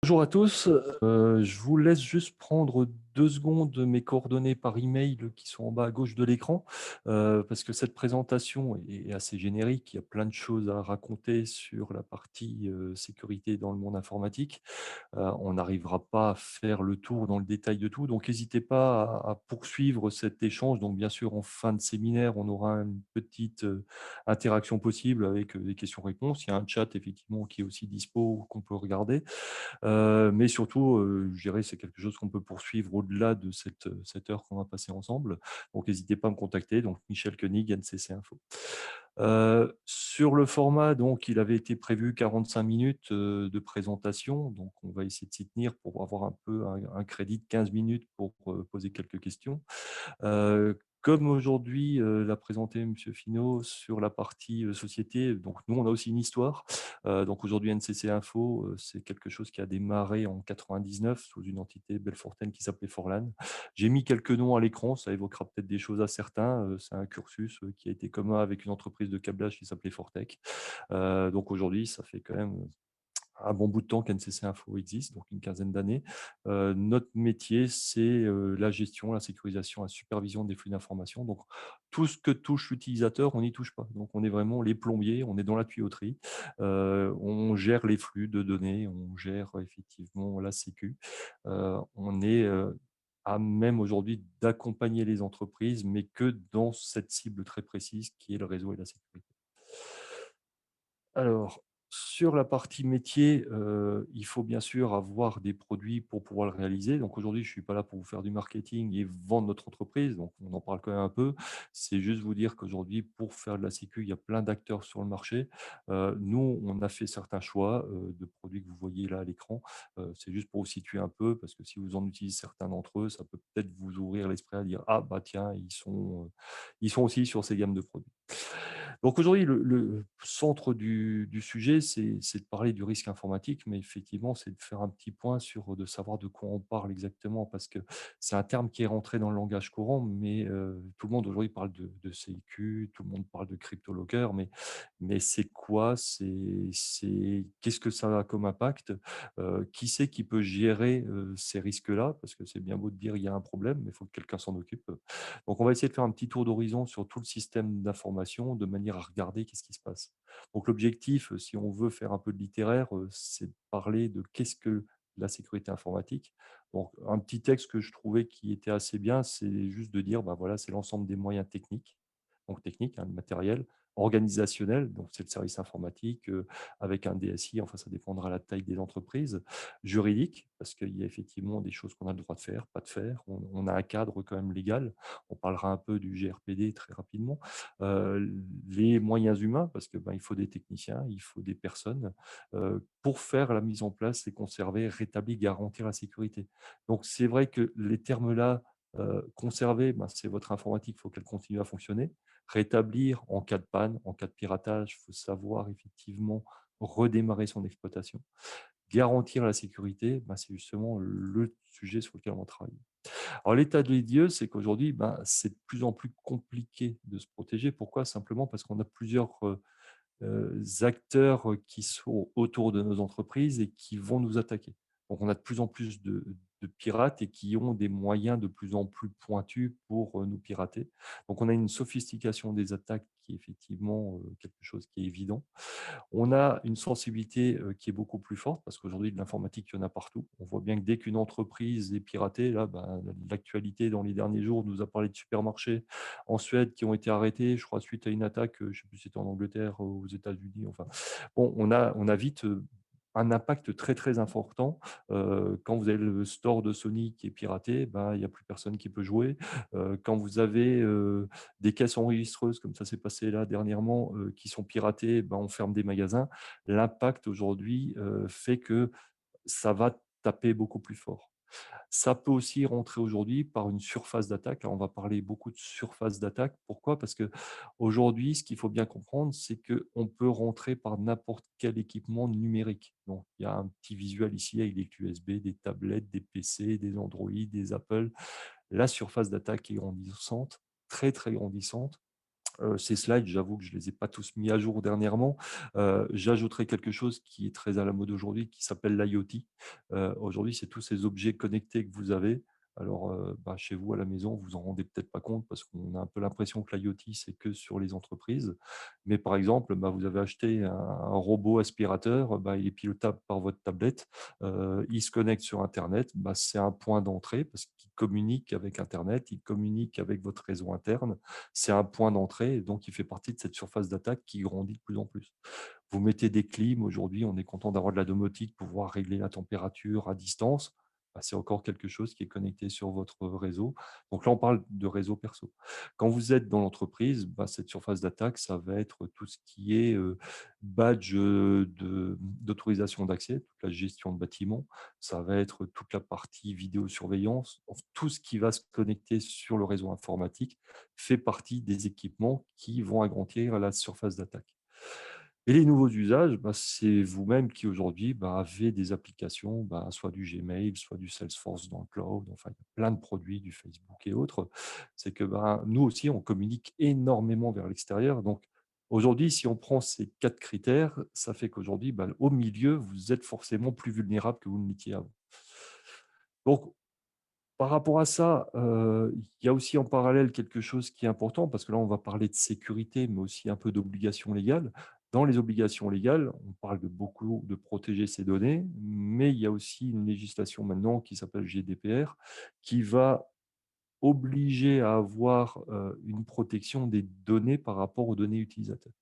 Bonjour à tous, je vous laisse juste prendre 2 secondes de mes coordonnées par email qui sont en bas à gauche de l'écran, parce que cette présentation est assez générique. Il y a plein de choses à raconter sur la partie, sécurité dans le monde informatique. On n'arrivera pas à faire le tour dans le détail de tout, donc n'hésitez pas à poursuivre cet échange. Donc bien sûr, en fin de séminaire, on aura une petite, interaction possible avec, des questions-réponses. Il y a un chat effectivement qui est aussi dispo, qu'on peut regarder. Mais surtout, je dirais, c'est quelque chose qu'on peut poursuivre au-delà de cette heure qu'on va passer ensemble. Donc n'hésitez pas à me contacter, donc Michel Koenig, NCC Info. Sur le format, donc il avait été prévu 45 minutes, de présentation, donc on va essayer de s'y tenir pour avoir un peu un crédit de 15 minutes pour, poser quelques questions. Comme aujourd'hui, l'a présenté Monsieur Finot sur la partie, société, donc nous, on a aussi une histoire. Donc aujourd'hui, NCC Info, c'est quelque chose qui a démarré en 99 sous une entité belfortaine qui s'appelait Forlan. J'ai mis quelques noms à l'écran, ça évoquera peut-être des choses à certains. C'est un cursus, qui a été commun avec une entreprise de câblage qui s'appelait Fortech. Donc aujourd'hui, ça fait quand même un bon bout de temps qu'NCC Info existe, donc une quinzaine d'années. Notre métier, c'est la gestion, la sécurisation, la supervision des flux d'informations. Donc, tout ce que touche l'utilisateur, on n'y touche pas. Donc, on est vraiment les plombiers, on est dans la tuyauterie. On gère les flux de données, on gère effectivement la sécu. On est à même aujourd'hui d'accompagner les entreprises, mais que dans cette cible très précise qui est le réseau et la sécurité. Alors, sur la partie métier, il faut bien sûr avoir des produits pour pouvoir le réaliser. Donc aujourd'hui, je ne suis pas là pour vous faire du marketing et vendre notre entreprise, donc on en parle quand même un peu. C'est juste vous dire qu'aujourd'hui, pour faire de la sécu, il y a plein d'acteurs sur le marché. Nous, on a fait certains choix, de produits que vous voyez là à l'écran. C'est juste pour vous situer un peu, parce que si vous en utilisez certains d'entre eux, ça peut peut-être vous ouvrir l'esprit à dire: «Ah bah tiens, ils sont aussi sur ces gammes de produits». Donc aujourd'hui, le centre du sujet, c'est de parler du risque informatique, mais effectivement, c'est de faire un petit point sur, de savoir de quoi on parle exactement, parce que c'est un terme qui est rentré dans le langage courant, mais tout le monde aujourd'hui parle de sécu, tout le monde parle de cryptolocker, mais c'est quoi? Qu'est-ce que ça a comme impact? Qui c'est qui peut gérer, ces risques-là? Parce que c'est bien beau de dire: «Il y a un problème», mais il faut que quelqu'un s'en occupe. Donc, on va essayer de faire un petit tour d'horizon sur tout le système d'information de manière à regarder qu'est-ce qui se passe. Donc, l'objectif, si on veut faire un peu de littéraire, c'est de parler de qu'est-ce que la sécurité informatique. Donc, un petit texte que je trouvais qui était assez bien, c'est juste de dire, bah voilà, c'est l'ensemble des moyens techniques, donc techniques, hein, le matériel, organisationnel, donc c'est le service informatique, avec un DSI, enfin ça dépendra de la taille des entreprises, juridique, parce qu'il y a effectivement des choses qu'on a le droit de faire, pas de faire, on a un cadre quand même légal, on parlera un peu du GRPD très rapidement. Les moyens humains, parce que, ben, il faut des techniciens, il faut des personnes, pour faire la mise en place et conserver, rétablir, garantir la sécurité. Donc c'est vrai que les termes là, conserver, ben, c'est votre informatique, il faut qu'elle continue à fonctionner. Rétablir en cas de panne, en cas de piratage, il faut savoir effectivement redémarrer son exploitation. Garantir la sécurité, ben, c'est justement le sujet sur lequel on travaille. Alors l'état des lieux, c'est qu'aujourd'hui, ben, c'est de plus en plus compliqué de se protéger. Pourquoi? Simplement parce qu'on a plusieurs, acteurs, qui sont autour de nos entreprises et qui vont nous attaquer. Donc on a de plus en plus de pirates et qui ont des moyens de plus en plus pointus pour, nous pirater. Donc on a une sophistication des attaques qui est effectivement, quelque chose qui est évident. On a une sensibilité, qui est beaucoup plus forte parce qu'aujourd'hui de l'informatique, il y en a partout. On voit bien que dès qu'une entreprise est piratée, là, ben, l'actualité dans les derniers jours nous a parlé de supermarchés en Suède qui ont été arrêtés, je crois suite à une attaque, je ne sais plus si c'était en Angleterre, ou aux États-Unis, enfin. Bon, on a vite, un impact très, très important. Quand vous avez le store de Sony qui est piraté, ben, il y a plus personne qui peut jouer. Quand vous avez, des caisses enregistreuses, comme ça s'est passé là dernièrement, qui sont piratées, ben, on ferme des magasins. L'impact aujourd'hui, fait que ça va taper beaucoup plus fort. Ça peut aussi rentrer aujourd'hui par une surface d'attaque. Alors, on va parler beaucoup de surface d'attaque. Pourquoi? Parce que aujourd'hui, ce qu'il faut bien comprendre, c'est qu'on peut rentrer par n'importe quel équipement numérique. Donc, il y a un petit visuel ici avec des clés USB, des tablettes, des PC, des Android, des Apple. La surface d'attaque est grandissante, très, très grandissante. Ces slides, j'avoue que je ne les ai pas tous mis à jour dernièrement. J'ajouterai quelque chose qui est très à la mode aujourd'hui, qui s'appelle l'IoT. Aujourd'hui, c'est tous ces objets connectés que vous avez. Alors, chez vous, à la maison, vous en rendez peut-être pas compte parce qu'on a un peu l'impression que l'IoT, c'est que sur les entreprises. Mais par exemple, vous avez acheté un robot aspirateur, il est pilotable par votre tablette, il se connecte sur internet, c'est un point d'entrée parce qu'il communique avec internet, il communique avec votre réseau interne. C'est un point d'entrée et donc il fait partie de cette surface d'attaque qui grandit de plus en plus. Vous mettez des clims, aujourd'hui, on est content d'avoir de la domotique, pouvoir régler la température à distance. C'est encore quelque chose qui est connecté sur votre réseau. Donc là, on parle de réseau perso. Quand vous êtes dans l'entreprise, cette surface d'attaque, ça va être tout ce qui est badge d'autorisation d'accès, toute la gestion de bâtiment. Ça va être toute la partie vidéosurveillance, tout ce qui va se connecter sur le réseau informatique fait partie des équipements qui vont agrandir la surface d'attaque. Et les nouveaux usages, c'est vous-même qui aujourd'hui avez des applications, soit du Gmail, soit du Salesforce dans le cloud, enfin il y a plein de produits, du Facebook et autres. C'est que nous aussi, on communique énormément vers l'extérieur. Donc aujourd'hui, si on prend ces 4 critères, ça fait qu'aujourd'hui, au milieu, vous êtes forcément plus vulnérable que vous ne l'étiez avant. Donc par rapport à ça, il y a aussi en parallèle quelque chose qui est important parce que là, on va parler de sécurité, mais aussi un peu d'obligations légales. Dans les obligations légales, on parle de beaucoup de protéger ces données, mais il y a aussi une législation maintenant qui s'appelle GDPR, qui va obliger à avoir, une protection des données par rapport aux données utilisateurs.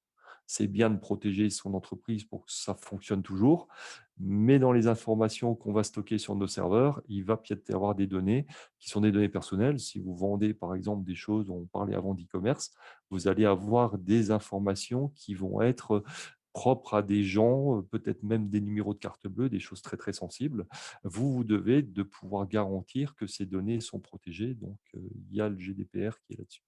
C'est bien de protéger son entreprise pour que ça fonctionne toujours, mais dans les informations qu'on va stocker sur nos serveurs, il va peut-être y avoir des données qui sont des données personnelles. Si vous vendez, par exemple, des choses, on parlait avant d'e-commerce, vous allez avoir des informations qui vont être propres à des gens, peut-être même des numéros de carte bleue, des choses très, très sensibles. Vous devez de pouvoir garantir que ces données sont protégées. Donc, il y a le GDPR qui est là-dessus.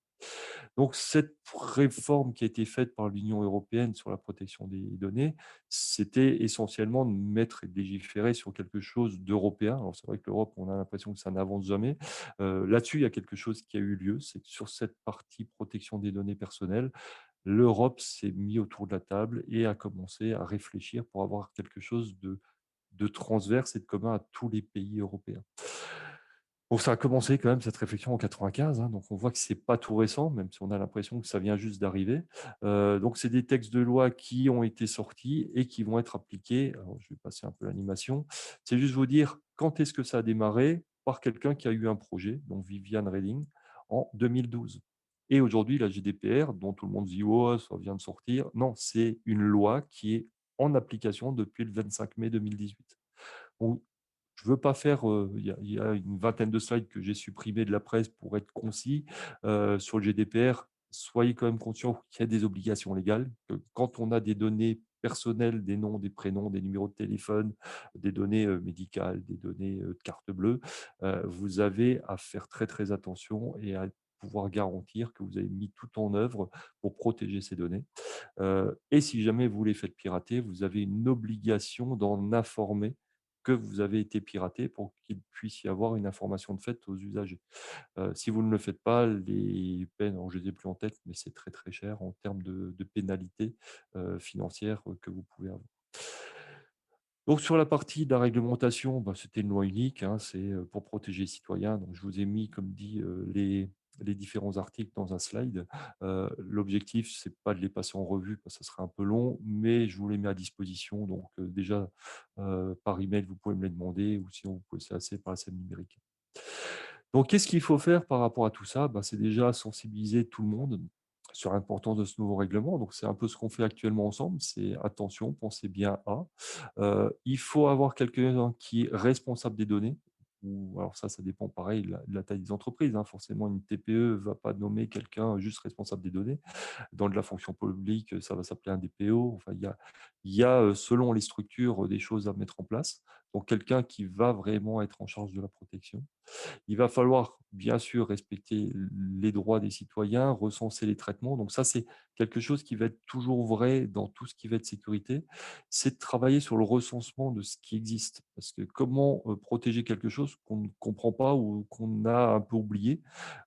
Donc cette réforme qui a été faite par l'Union européenne sur la protection des données, c'était essentiellement de mettre et de légiférer sur quelque chose d'européen. Alors c'est vrai que l'Europe, on a l'impression que ça n'avance jamais. Là-dessus, il y a quelque chose qui a eu lieu, c'est que sur cette partie protection des données personnelles, l'Europe s'est mis autour de la table et a commencé à réfléchir pour avoir quelque chose de transverse et de commun à tous les pays européens. Bon, ça a commencé quand même cette réflexion en 95, hein, donc on voit que c'est pas tout récent, même si on a l'impression que ça vient juste d'arriver. Donc c'est des textes de loi qui ont été sortis et qui vont être appliqués. Alors je vais passer un peu l'animation. C'est juste vous dire quand est-ce que ça a démarré? Par quelqu'un qui a eu un projet, donc Viviane Reding, en 2012. Et aujourd'hui, la GDPR, dont tout le monde dit: «Oh, ça vient de sortir». Non, c'est une loi qui est en application depuis le 25 mai 2018. Donc je veux pas faire, il y a une vingtaine de slides que j'ai supprimés de la presse pour être concis. Sur le GDPR, soyez quand même conscients qu'il y a des obligations légales, que quand on a des données personnelles, des noms, des prénoms, des numéros de téléphone, des données, médicales, des données, de carte bleue, vous avez à faire très, très attention et à pouvoir garantir que vous avez mis tout en œuvre pour protéger ces données. Et si jamais vous les faites pirater, vous avez une obligation d'en informer que vous avez été piraté pour qu'il puisse y avoir une information de fait aux usagers. Si vous ne le faites pas, les peines, alors je ne les ai plus en tête, mais c'est très, très cher en termes de pénalités, financières, que vous pouvez avoir. Donc sur la partie de la réglementation, c'était une loi unique, hein, c'est, pour protéger les citoyens. Donc je vous ai mis, comme dit, les différents articles dans un slide. L'objectif, c'est pas de les passer en revue parce que ça serait un peu long, mais je vous les mets à disposition. Donc, déjà, par email, vous pouvez me les demander ou sinon vous pouvez c'est assez par la scène numérique. Donc qu'est-ce qu'il faut faire par rapport à tout ça? C'est déjà sensibiliser tout le monde sur l'importance de ce nouveau règlement. Donc c'est un peu ce qu'on fait actuellement ensemble, c'est attention, pensez bien à. Il faut avoir quelqu'un qui est responsable des données ou alors ça dépend pareil de la taille des entreprises, hein. Forcément une TPE va pas nommer quelqu'un juste responsable des données. Dans de la fonction publique, ça va s'appeler un DPO. Enfin, il y a, selon les structures, des choses à mettre en place. Donc quelqu'un qui va vraiment être en charge de la protection. Il va falloir bien sûr respecter les droits des citoyens, recenser les traitements. Donc ça, c'est quelque chose qui va être toujours vrai dans tout ce qui va être sécurité, c'est de travailler sur le recensement de ce qui existe. Parce que comment protéger quelque chose qu'on ne comprend pas ou qu'on a un peu oublié.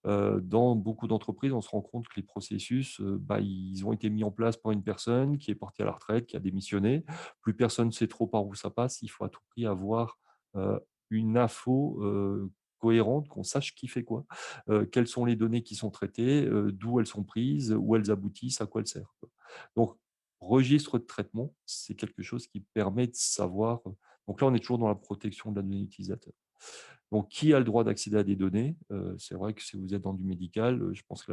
Dans beaucoup d'entreprises, on se rend compte que les processus, bah, ils ont été mis en place par une personne qui est partie à la retraite, qui a démissionné. Plus personne ne sait trop par où ça passe. Il faut à tout prix avoir euh, une info cohérente, qu'on sache qui fait quoi, quelles sont les données qui sont traitées, d'où elles sont prises, où elles aboutissent, à quoi elles servent, quoi. Donc, registre de traitement, c'est quelque chose qui permet de savoir, donc là, on est toujours dans la protection de la donnée utilisateur. Donc, qui a le droit d'accéder à des données? C'est vrai que si vous êtes dans du médical, je pense que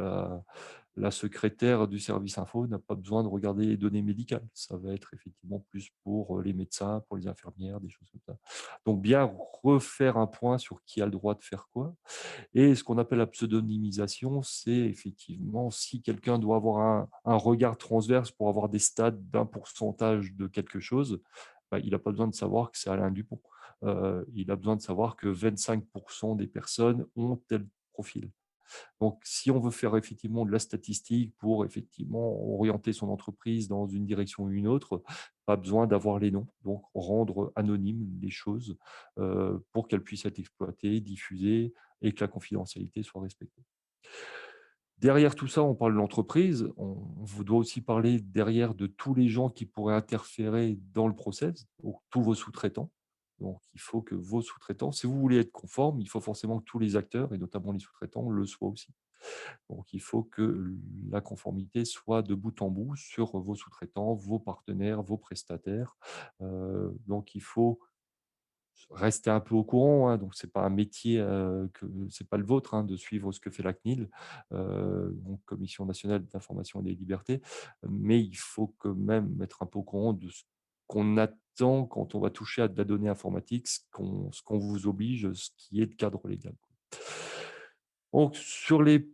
la secrétaire du service info n'a pas besoin de regarder les données médicales. Ça va être effectivement plus pour les médecins, pour les infirmières, des choses comme ça. Donc, bien refaire un point sur qui a le droit de faire quoi. Et ce qu'on appelle la pseudonymisation, c'est effectivement si quelqu'un doit avoir un regard transverse pour avoir des stats d'un pourcentage de quelque chose, bah, il n'a pas besoin de savoir que c'est Alain Dupont. Il a besoin de savoir que 25% des personnes ont tel profil. Donc, si on veut faire effectivement de la statistique pour effectivement orienter son entreprise dans une direction ou une autre, pas besoin d'avoir les noms. Donc, rendre anonymes les choses pour qu'elles puissent être exploitées, diffusées et que la confidentialité soit respectée. Derrière tout ça, on parle de l'entreprise. On doit aussi parler derrière de tous les gens qui pourraient interférer dans le process, donc tous vos sous-traitants. Donc, il faut que vos sous-traitants, si vous voulez être conforme, il faut forcément que tous les acteurs, et notamment les sous-traitants, le soient aussi. Donc, il faut que la conformité soit de bout en bout sur vos sous-traitants, vos partenaires, vos prestataires. Donc, il faut rester un peu au courant, hein. Donc c'est pas un métier, que c'est pas le vôtre, hein, de suivre ce que fait la CNIL, donc Commission nationale d'information et des libertés, mais il faut quand même être un peu au courant de ce qu'on attend quand on va toucher à de la donnée informatique, ce qu'on vous oblige, ce qui est le cadre légal, quoi. Donc sur les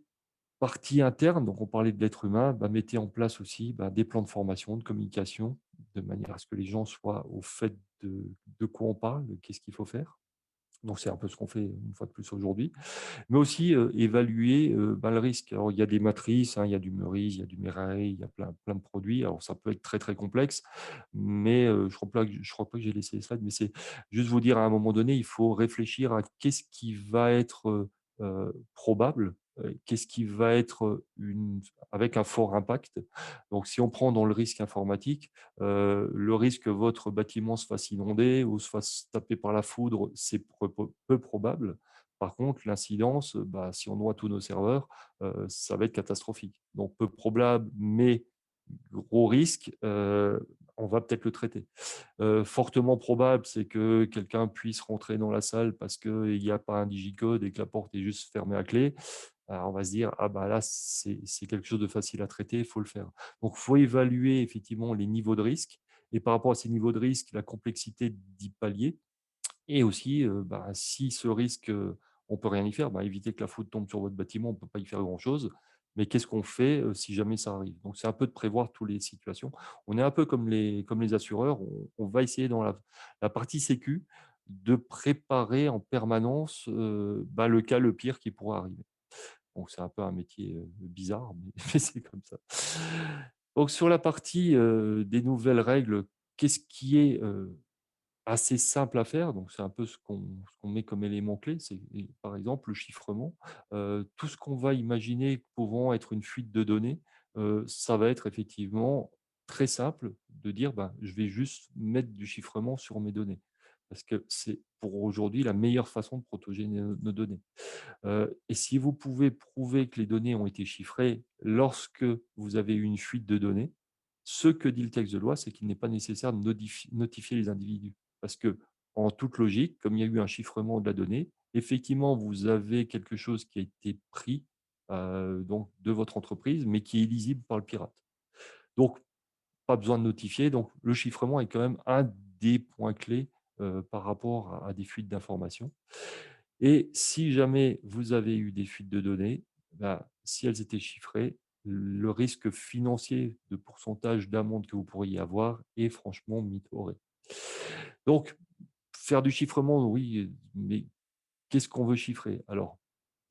partie interne, donc on parlait de l'être humain, bah, mettez en place aussi, bah, des plans de formation, de communication, de manière à ce que les gens soient au fait de quoi on parle, de qu'est-ce qu'il faut faire. Donc c'est un peu ce qu'on fait une fois de plus aujourd'hui. Mais aussi, évaluer, bah, le risque. Alors il y a des matrices, hein, il y a du Meurice, il y a du Mirai, il y a plein de produits. Alors ça peut être très, très complexe, mais je crois pas que j'ai laissé les slides, mais c'est juste vous dire à un moment donné, il faut réfléchir à qu'est-ce qui va être, probable, qu'est-ce qui va être, avec un fort impact. Donc si on prend dans le risque informatique, le risque que votre bâtiment se fasse inonder ou se fasse taper par la foudre, c'est peu probable. Par contre, l'incidence, bah, si on noie tous nos serveurs, ça va être catastrophique. Donc peu probable, mais gros risque, on va peut-être le traiter. Fortement probable, c'est que quelqu'un puisse rentrer dans la salle parce qu'il n'y a pas un digicode et que la porte est juste fermée à clé. Alors on va se dire: «Ah bah là, c'est quelque chose de facile à traiter, il faut le faire». Donc il faut évaluer effectivement les niveaux de risque et par rapport à ces niveaux de risque, la complexité d'y pallier. Et aussi, bah, si ce risque, on peut rien y faire, bah, éviter que la foudre tombe sur votre bâtiment, on peut pas y faire grand-chose. Mais qu'est-ce qu'on fait, si jamais ça arrive? Donc c'est un peu de prévoir toutes les situations. On est un peu comme les assureurs, on va essayer dans la partie sécu de préparer en permanence, bah, le cas le pire qui pourrait arriver. Donc c'est un peu un métier, bizarre, mais mais c'est comme ça. Donc sur la partie, des nouvelles règles, qu'est-ce qui est, assez simple à faire, donc c'est un peu ce qu'on met comme élément clé, c'est par exemple le chiffrement. Tout ce qu'on va imaginer pouvant être une fuite de données, ça va être effectivement très simple de dire: «Ben, je vais juste mettre du chiffrement sur mes données». Parce que c'est pour aujourd'hui la meilleure façon de protéger nos données. Et si vous pouvez prouver que les données ont été chiffrées lorsque vous avez eu une fuite de données, ce que dit le texte de loi, c'est qu'il n'est pas nécessaire de notifier les individus. Parce que, en toute logique, comme il y a eu un chiffrement de la donnée, effectivement, vous avez quelque chose qui a été pris, donc de votre entreprise, mais qui est lisible par le pirate. Donc, pas besoin de notifier. Donc, le chiffrement est quand même un des points clés, par rapport à des fuites d'informations. Et si jamais vous avez eu des fuites de données, bah, si elles étaient chiffrées, le risque financier de pourcentage d'amende que vous pourriez avoir est franchement minoré. Donc, faire du chiffrement, oui, mais qu'est-ce qu'on veut chiffrer? Alors,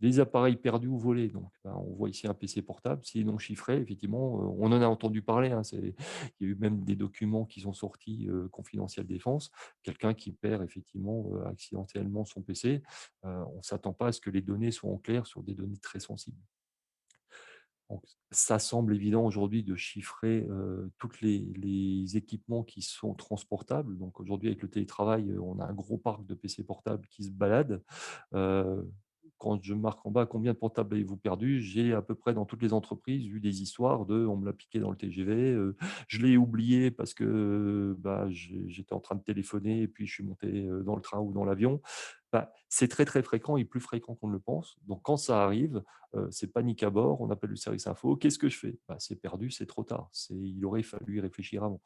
les appareils perdus ou volés, donc ben, on voit ici un PC portable, s'il est non chiffré, effectivement, on en a entendu parler, hein, il y a eu même des documents qui sont sortis, confidentiels défense. Quelqu'un qui perd effectivement, accidentellement son PC, on ne s'attend pas à ce que les données soient en clair sur des données très sensibles. Donc ça semble évident aujourd'hui de chiffrer, toutes les équipements qui sont transportables. Donc aujourd'hui avec le télétravail, on a un gros parc de PC portables qui se baladent. Heu, Quand je marque en bas combien de portables avez-vous perdu, j'ai à peu près dans toutes les entreprises vu des histoires de: «On me l'a piqué dans le TGV, je l'ai oublié parce que, bah, j'étais en train de téléphoner et puis je suis monté, dans le train ou dans l'avion». Bah, c'est très, très fréquent et plus fréquent qu'on ne le pense. Donc quand ça arrive, c'est panique à bord, on appelle le service info: «Qu'est-ce que je fais?» Bah, c'est perdu, c'est trop tard. Il aurait fallu y réfléchir avant.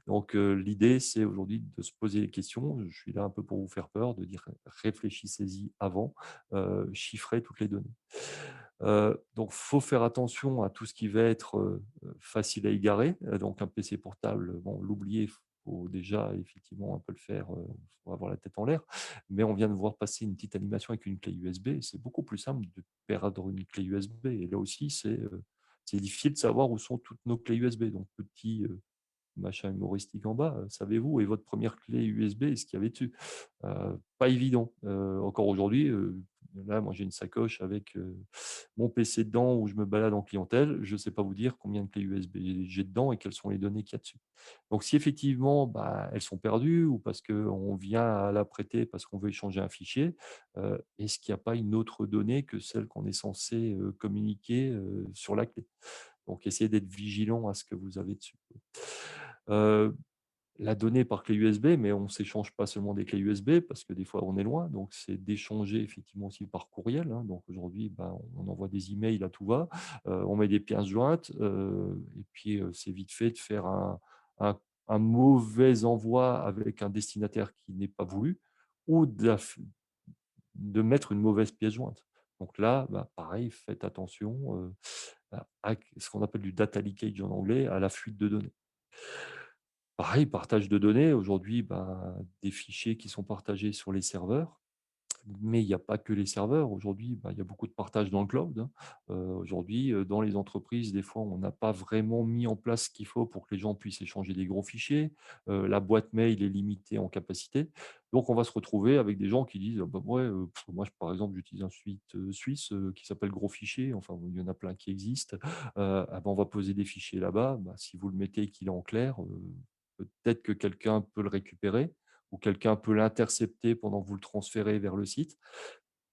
Donc l'idée, c'est aujourd'hui de se poser les questions. Je suis là un peu pour vous faire peur, de dire: «Réfléchissez-y avant, chiffrez toutes les données». Donc faut faire attention à tout ce qui va être, facile à égarer. Donc un PC portable, bon, l'oublier, faut déjà effectivement un peu le faire, faut avoir la tête en l'air. Mais on vient de voir passer une petite animation avec une clé USB. C'est beaucoup plus simple de perdre une clé USB et là aussi, c'est difficile de savoir où sont toutes nos clés USB. Donc petit, machin humoristique en bas, savez-vous où est votre première clé USB et ce qu'il y avait dessus? Pas évident, encore aujourd'hui, là, moi, j'ai une sacoche avec, mon PC dedans où je me balade en clientèle. Je ne sais pas vous dire combien de clés USB j'ai dedans et quelles sont les données qu'il y a dessus. Donc si effectivement, bah, elles sont perdues ou parce qu'on vient à la prêter parce qu'on veut échanger un fichier, est-ce qu'il n'y a pas une autre donnée que celle qu'on est censé, communiquer, sur la clé? Donc essayez d'être vigilant à ce que vous avez dessus. Heu, la donnée par clé USB, mais on s'échange pas seulement des clés USB parce que des fois on est loin, donc c'est d'échanger effectivement aussi par courriel, hein. Donc aujourd'hui, ben, on envoie des emails à tout va, on met des pièces jointes, et puis, c'est vite fait de faire un un mauvais envoi avec un destinataire qui n'est pas voulu ou de mettre une mauvaise pièce jointe. Donc là, bah, pareil, faites attention, à ce qu'on appelle du data leakage en anglais, à la fuite de données. Pareil, partage de données. Aujourd'hui, ben, des fichiers qui sont partagés sur les serveurs, mais il y a pas que les serveurs. Aujourd'hui, bah, il y a beaucoup de partage dans le cloud, hein. Aujourd'hui, dans les entreprises, des fois, on n'a pas vraiment mis en place ce qu'il faut pour que les gens puissent échanger des gros fichiers. La boîte mail est limitée en capacité. Donc on va se retrouver avec des gens qui disent: «Ah bah, ouais, moi, par exemple, j'utilise un suite, suisse, qui s'appelle Gros Fichier». Enfin, bon, il y en a plein qui existent. Ah bah, on va poser des fichiers là-bas. Bah, si vous le mettez et qu'il est en clair, peut-être que quelqu'un peut le récupérer ou quelqu'un peut l'intercepter pendant que vous le transférez vers le site.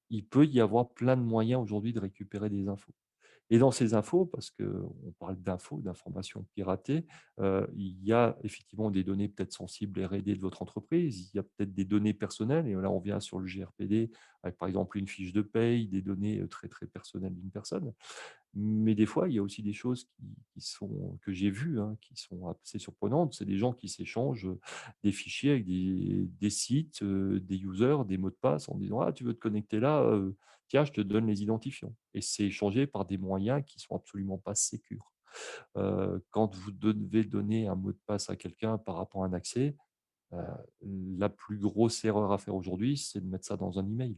Il peut y avoir plein de moyens aujourd'hui de récupérer des infos. Et dans ces infos, parce qu'on parle d'infos, d'informations piratées, il y a effectivement des données peut-être sensibles R&D de votre entreprise, il y a peut-être des données personnelles et là on vient sur le GRPD avec par exemple une fiche de paye, des données, très, très personnelles d'une personne. Mais des fois, il y a aussi des choses qui sont que j'ai vues, hein, qui sont assez surprenantes. C'est des gens qui s'échangent, des fichiers avec des sites, des users, des mots de passe en disant: «Ah, tu veux te connecter là? Tiens, je te donne les identifiants» et c'est échangé par des moyens qui sont absolument pas sécures. Quand vous devez donner un mot de passe à quelqu'un par rapport à un accès, Heu, la plus grosse erreur à faire aujourd'hui, c'est de mettre ça dans un email.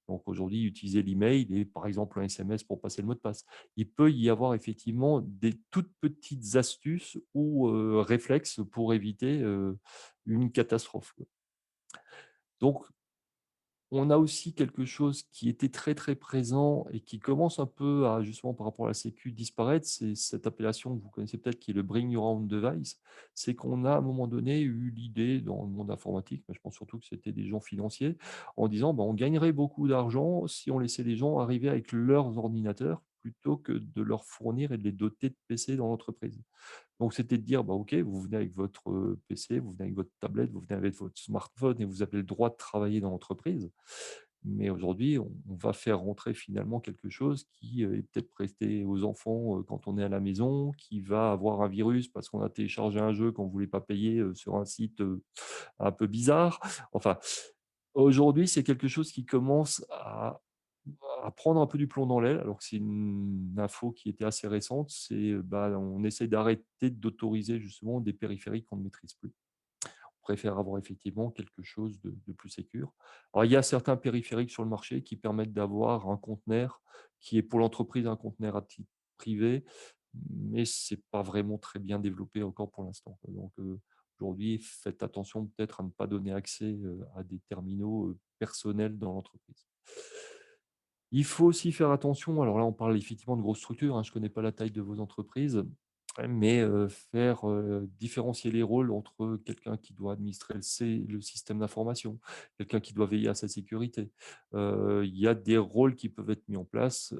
Donc aujourd'hui, utiliser l'email et par exemple un SMS pour passer le mot de passe. Il peut y avoir effectivement des toutes petites astuces ou réflexes pour éviter, une catastrophe, quoi. Donc on a aussi quelque chose qui était très, très présent et qui commence un peu à justement par rapport à la sécu disparaître, c'est cette appellation que vous connaissez peut-être qui est le Bring Your Own Device. C'est qu'on a à un moment donné eu l'idée dans le monde informatique, mais je pense surtout que c'était des gens financiers, en disant: «Bah, on gagnerait beaucoup d'argent si on laissait les gens arriver avec leurs ordinateurs plutôt que de leur fournir et de les doter de PC dans l'entreprise». Donc c'était de dire: «Bah, OK, vous venez avec votre, PC, vous venez avec votre tablette, vous venez avec votre smartphone et vous avez le droit de travailler dans l'entreprise». Mais aujourd'hui, on va faire rentrer finalement quelque chose qui, est peut-être prêté aux enfants, quand on est à la maison, qui va avoir un virus parce qu'on a téléchargé un jeu qu'on ne voulait pas payer, sur un site, un peu bizarre. Enfin, aujourd'hui, c'est quelque chose qui commence à prendre un peu du plomb dans l'aile, alors que c'est une info qui était assez récente. C'est, bah, on essaie d'arrêter d'autoriser justement des périphériques qu'on ne maîtrise plus. préfèrent avoir effectivement quelque chose de plus sécure. Alors, il y a certains périphériques sur le marché qui permettent d'avoir un conteneur qui est pour l'entreprise un conteneur à titre privé, mais c'est pas vraiment très bien développé encore pour l'instant, quoi. Donc, aujourd'hui, faites attention peut-être à ne pas donner accès, à des terminaux, personnels dans l'entreprise. Il faut aussi faire attention, alors là, on parle effectivement de grosses structures, hein, je ne connais pas la taille de vos entreprises, mais faire, différencier les rôles entre quelqu'un qui doit administrer le système d'information, quelqu'un qui doit veiller à sa sécurité. Il y a des rôles qui peuvent être mis en place.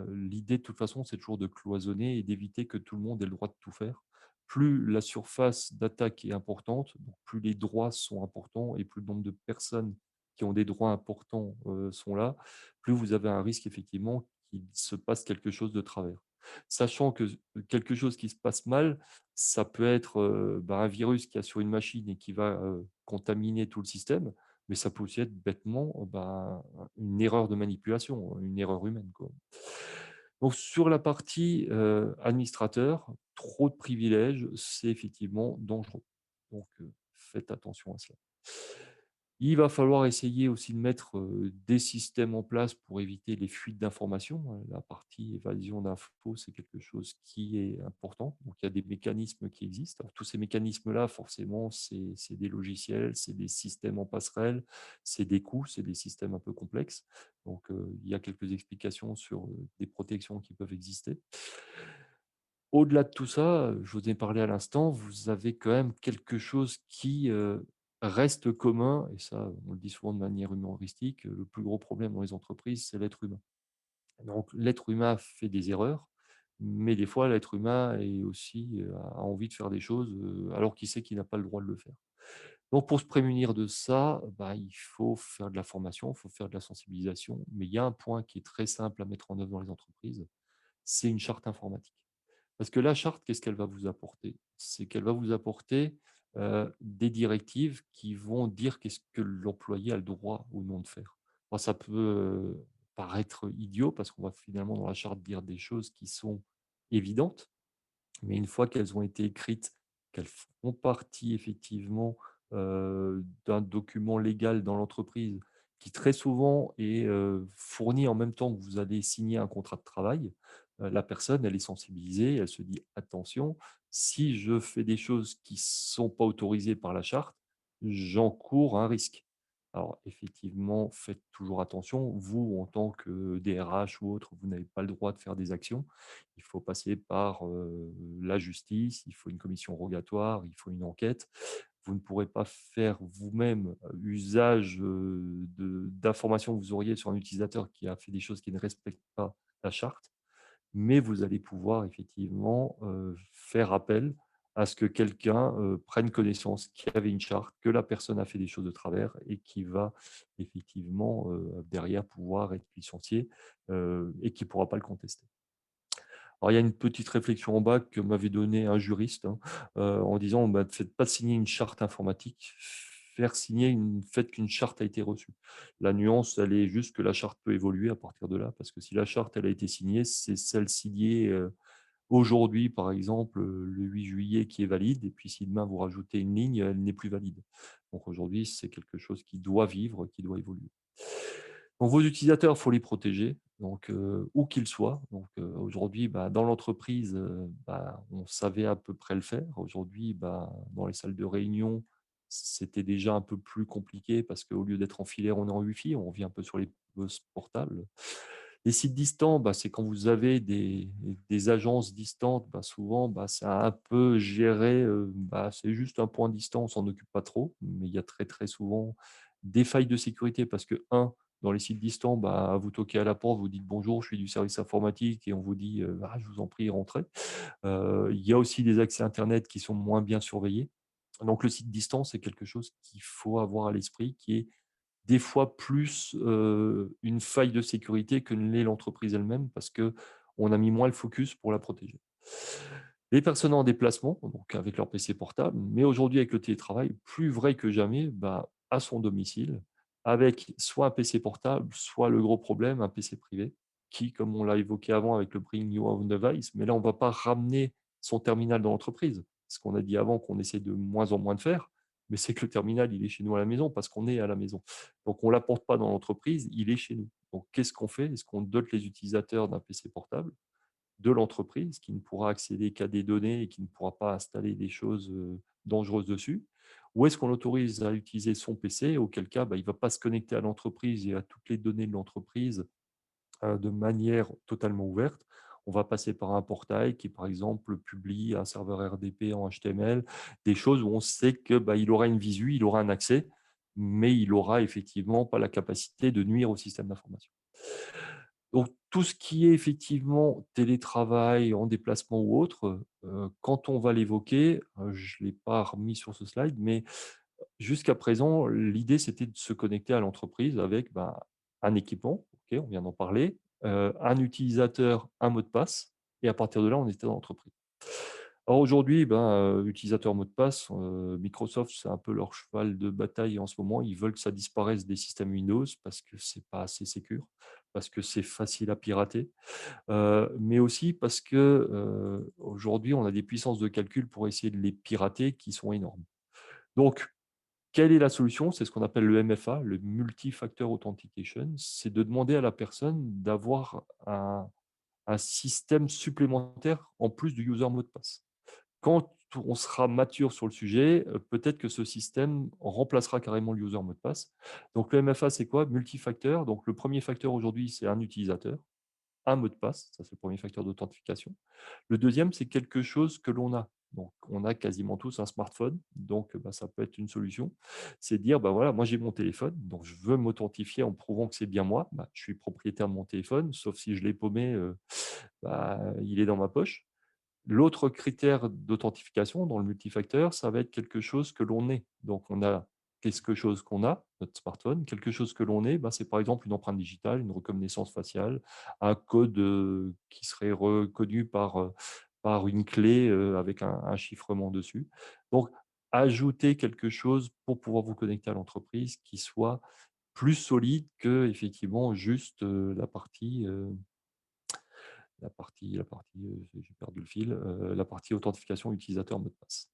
L'idée de toute façon, c'est toujours de cloisonner et d'éviter que tout le monde ait le droit de tout faire. Plus la surface d'attaque est importante, donc plus les droits sont importants et plus le nombre de personnes qui ont des droits importants, sont là, plus vous avez un risque effectivement qu'il se passe quelque chose de travers. Sachant que quelque chose qui se passe mal, ça peut être, un virus qui a sur une machine et qui va, contaminer tout le système, mais ça peut aussi être bêtement, une erreur de manipulation, une erreur humaine, quoi. Donc sur la partie, administrateur, trop de privilèges, c'est effectivement dangereux. Donc, faites attention à cela. Il va falloir essayer aussi de mettre, des systèmes en place pour éviter les fuites d'informations, hein. La partie évasion d'infos, c'est quelque chose qui est important. Donc il y a des mécanismes qui existent. Alors tous ces mécanismes-là, forcément, c'est des logiciels, c'est des systèmes en passerelle, c'est des coûts, c'est des systèmes un peu complexes. Donc il y a quelques explications sur, des protections qui peuvent exister. Au-delà de tout ça, je vous ai parlé à l'instant, vous avez quand même quelque chose qui, reste commun et ça, on le dit souvent de manière humoristique, le plus gros problème dans les entreprises, c'est l'être humain. Donc l'être humain fait des erreurs, mais des fois l'être humain est aussi, a envie de faire des choses, alors qu'il sait qu'il n'a pas le droit de le faire. Donc pour se prémunir de ça, il faut faire de la formation, il faut faire de la sensibilisation, mais il y a un point qui est très simple à mettre en œuvre dans les entreprises, c'est une charte informatique. Parce que la charte, qu'est-ce qu'elle va vous apporter? C'est qu'elle va vous apporter, des directives qui vont dire qu'est-ce que l'employé a le droit ou non de faire. Alors ça peut, paraître idiot parce qu'on va finalement dans la charte dire des choses qui sont évidentes, mais une fois qu'elles ont été écrites, qu'elles font partie effectivement, d'un document légal dans l'entreprise qui très souvent est, fourni en même temps que vous allez signer un contrat de travail, la personne, elle est sensibilisée, elle se dit: «Attention, si je fais des choses qui ne sont pas autorisées par la charte, j'encours un risque». Alors effectivement, faites toujours attention. Vous, en tant que DRH ou autre, vous n'avez pas le droit de faire des actions. Il faut passer par, la justice, il faut une commission rogatoire, il faut une enquête. Vous ne pourrez pas faire vous-même, usage, de d'informations que vous auriez sur un utilisateur qui a fait des choses qui ne respectent pas la charte, mais vous allez pouvoir effectivement, faire appel à ce que quelqu'un, prenne connaissance qu'il y avait une charte, que la personne a fait des choses de travers et qui va effectivement, derrière pouvoir être licencié, et qui ne pourra pas le contester. Alors, il y a une petite réflexion en bas que m'avait donnée un juriste, hein, en disant: «Ne faites pas signer une charte informatique, faites qu'une charte a été reçue». La nuance, elle est juste que la charte peut évoluer à partir de là, parce que si la charte, elle a été signée, c'est celle signée, aujourd'hui, par exemple, le 8 juillet qui est valide et puis si demain vous rajoutez une ligne, elle n'est plus valide. Donc aujourd'hui, c'est quelque chose qui doit vivre, qui doit évoluer. Donc vos utilisateurs, il faut les protéger, donc où qu'ils soient. Donc aujourd'hui, dans l'entreprise, on savait à peu près le faire. Aujourd'hui, dans les salles de réunion, c'était déjà un peu plus compliqué parce qu'au lieu d'être en filaire, on est en Wi-Fi, on revient un peu sur les postes portables. Les sites distants, c'est quand vous avez des agences distantes, souvent, c'est un peu géré, c'est juste un point distant, on s'en occupe pas trop, mais il y a très, très souvent des failles de sécurité parce que un dans les sites distants, vous toquez à la porte, vous dites: «Bonjour, je suis du service informatique» et on vous dit: «Ah, je vous en prie, rentrez». Il y a aussi des accès internet qui sont moins bien surveillés. Donc le site distant, c'est quelque chose qu'il faut avoir à l'esprit, qui est des fois plus, une faille de sécurité que ne l'est l'entreprise elle-même parce qu'on a mis moins le focus pour la protéger. Les personnes en déplacement, donc avec leur PC portable, mais aujourd'hui avec le télétravail, plus vrai que jamais, à son domicile, avec soit un PC portable, soit le gros problème, un PC privé qui, comme on l'a évoqué avant avec le Bring Your Own Device, mais là on ne va pas ramener son terminal dans l'entreprise. Ce qu'on a dit avant qu'on essaie de moins en moins de faire, mais c'est que le terminal, il est chez nous à la maison parce qu'on est à la maison. Donc on ne l'apporte pas dans l'entreprise, il est chez nous. Donc qu'est-ce qu'on fait? Est-ce qu'on dote les utilisateurs d'un PC portable de l'entreprise qui ne pourra accéder qu'à des données et qui ne pourra pas installer des choses, dangereuses dessus? Ou est-ce qu'on l'autorise à utiliser son PC, auquel cas, bah, il ne va pas se connecter à l'entreprise et à toutes les données de l'entreprise, de manière totalement ouverte. On va passer par un portail qui, par exemple, publie un serveur RDP en HTML, des choses où on sait que, bah, il aura une visu, il aura un accès, mais il aura effectivement pas la capacité de nuire au système d'information. Donc tout ce qui est effectivement télétravail, en déplacement ou autre, quand on va l'évoquer, je ne l'ai pas remis sur ce slide, mais jusqu'à présent, l'idée, c'était de se connecter à l'entreprise avec, bah, un équipement, OK, on vient d'en parler, un utilisateur, un mot de passe et à partir de là, on était dans l'entreprise. Alors aujourd'hui, ben, utilisateur mot de passe, Microsoft, c'est un peu leur cheval de bataille en ce moment. Ils veulent que ça disparaisse des systèmes Windows parce que c'est pas assez sécure, parce que c'est facile à pirater, mais aussi parce que, aujourd'hui, on a des puissances de calcul pour essayer de les pirater qui sont énormes. Donc quelle est la solution? C'est ce qu'on appelle le MFA, le Multi-Factor Authentication. C'est de demander à la personne d'avoir un système supplémentaire en plus du user mot de passe. Quand on sera mature sur le sujet, peut-être que ce système remplacera carrément le user mot de passe. Donc le MFA, c'est quoi? Multifacteur. Donc le premier facteur aujourd'hui, c'est un utilisateur, un mot de passe, ça c'est le premier facteur d'authentification. Le deuxième, c'est quelque chose que l'on a. Donc, on a quasiment tous un smartphone, donc bah, ça peut être une solution. C'est de dire, bah voilà, moi j'ai mon téléphone, donc je veux m'authentifier en prouvant que c'est bien moi. Bah, je suis propriétaire de mon téléphone, sauf si je l'ai paumé, bah, il est dans ma poche. L'autre critère d'authentification dans le multifacteur, ça va être quelque chose que l'on est. Donc, on a quelque chose qu'on a, notre smartphone, quelque chose que l'on est, bah, c'est par exemple une empreinte digitale, une reconnaissance faciale, un code qui serait reconnu par une clé avec un chiffrement dessus. Donc, ajouter quelque chose pour pouvoir vous connecter à l'entreprise qui soit plus solide que effectivement juste j'ai perdu le fil, la partie authentification utilisateur mot de passe.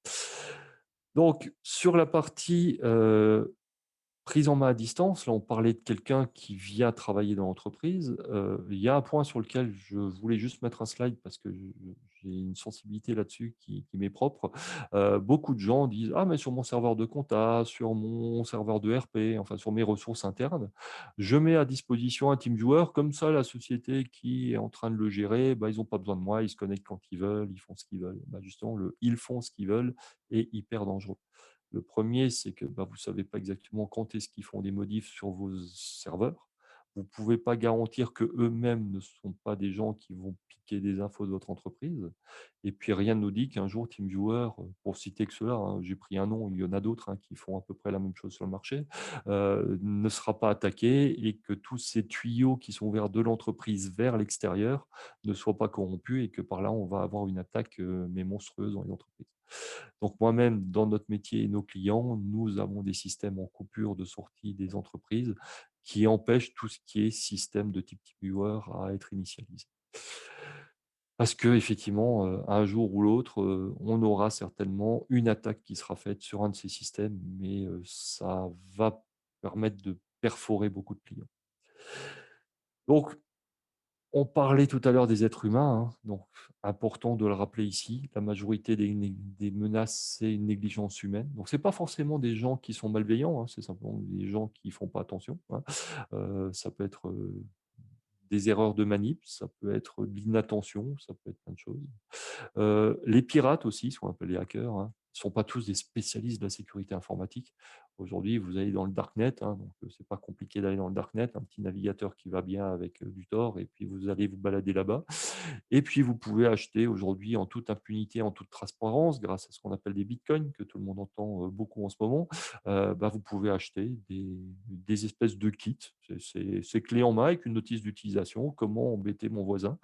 Donc sur la partie, prise en main à distance, là, on parlait de quelqu'un qui vient travailler dans l'entreprise. Il y a un point sur lequel je voulais juste mettre un slide parce que j'ai une sensibilité là-dessus qui m'est propre. Beaucoup de gens disent: «Ah mais sur mon serveur de compta, sur mon serveur de RP, enfin sur mes ressources internes, je mets à disposition un TeamViewer, comme ça la société qui est en train de le gérer, bah, ils ont pas besoin de moi, ils se connectent quand ils veulent, ils font ce qu'ils veulent». Bah, justement, le «ils font ce qu'ils veulent» est hyper dangereux. Le premier, c'est que, bah, vous ne savez pas exactement quand est-ce qu'ils font des modifs sur vos serveurs. Vous ne pouvez pas garantir qu'eux-mêmes ne sont pas des gens qui vont piquer des infos de votre entreprise. Et puis rien ne nous dit qu'un jour TeamViewer, pour citer que ceux-là, hein, j'ai pris un nom, il y en a d'autres, hein, qui font à peu près la même chose sur le marché, ne sera pas attaqué et que tous ces tuyaux qui sont ouverts de l'entreprise vers l'extérieur ne soient pas corrompus et que par là, on va avoir une attaque, mais monstrueuse dans les entreprises. Donc moi-même, dans notre métier et nos clients, nous avons des systèmes en coupure de sortie des entreprises qui empêchent tout ce qui est système de type TeamViewer à être initialisé. Parce qu'effectivement, un jour ou l'autre, on aura certainement une attaque qui sera faite sur un de ces systèmes, mais ça va permettre de perforer beaucoup de clients. Donc on parlait tout à l'heure des êtres humains, hein, donc important de le rappeler ici. La majorité des menaces, c'est une négligence humaine. Donc c'est pas forcément des gens qui sont malveillants, hein, c'est simplement des gens qui font pas attention, hein. Ça peut être, des erreurs de manip, ça peut être de l'inattention, ça peut être plein de choses. Les pirates aussi, ce qu'on appelle les hackers, hein, ne sont pas tous des spécialistes de la sécurité informatique. Aujourd'hui, vous allez dans le darknet, hein, donc c'est pas compliqué d'aller dans le darknet, un petit navigateur qui va bien avec, du Tor et puis vous allez vous balader là-bas. Et puis vous pouvez acheter aujourd'hui en toute impunité, en toute transparence, grâce à ce qu'on appelle des bitcoins, que tout le monde entend, beaucoup en ce moment, bah, vous pouvez acheter des espèces de kits. C'est clé en main avec une notice d'utilisation, comment embêter mon voisin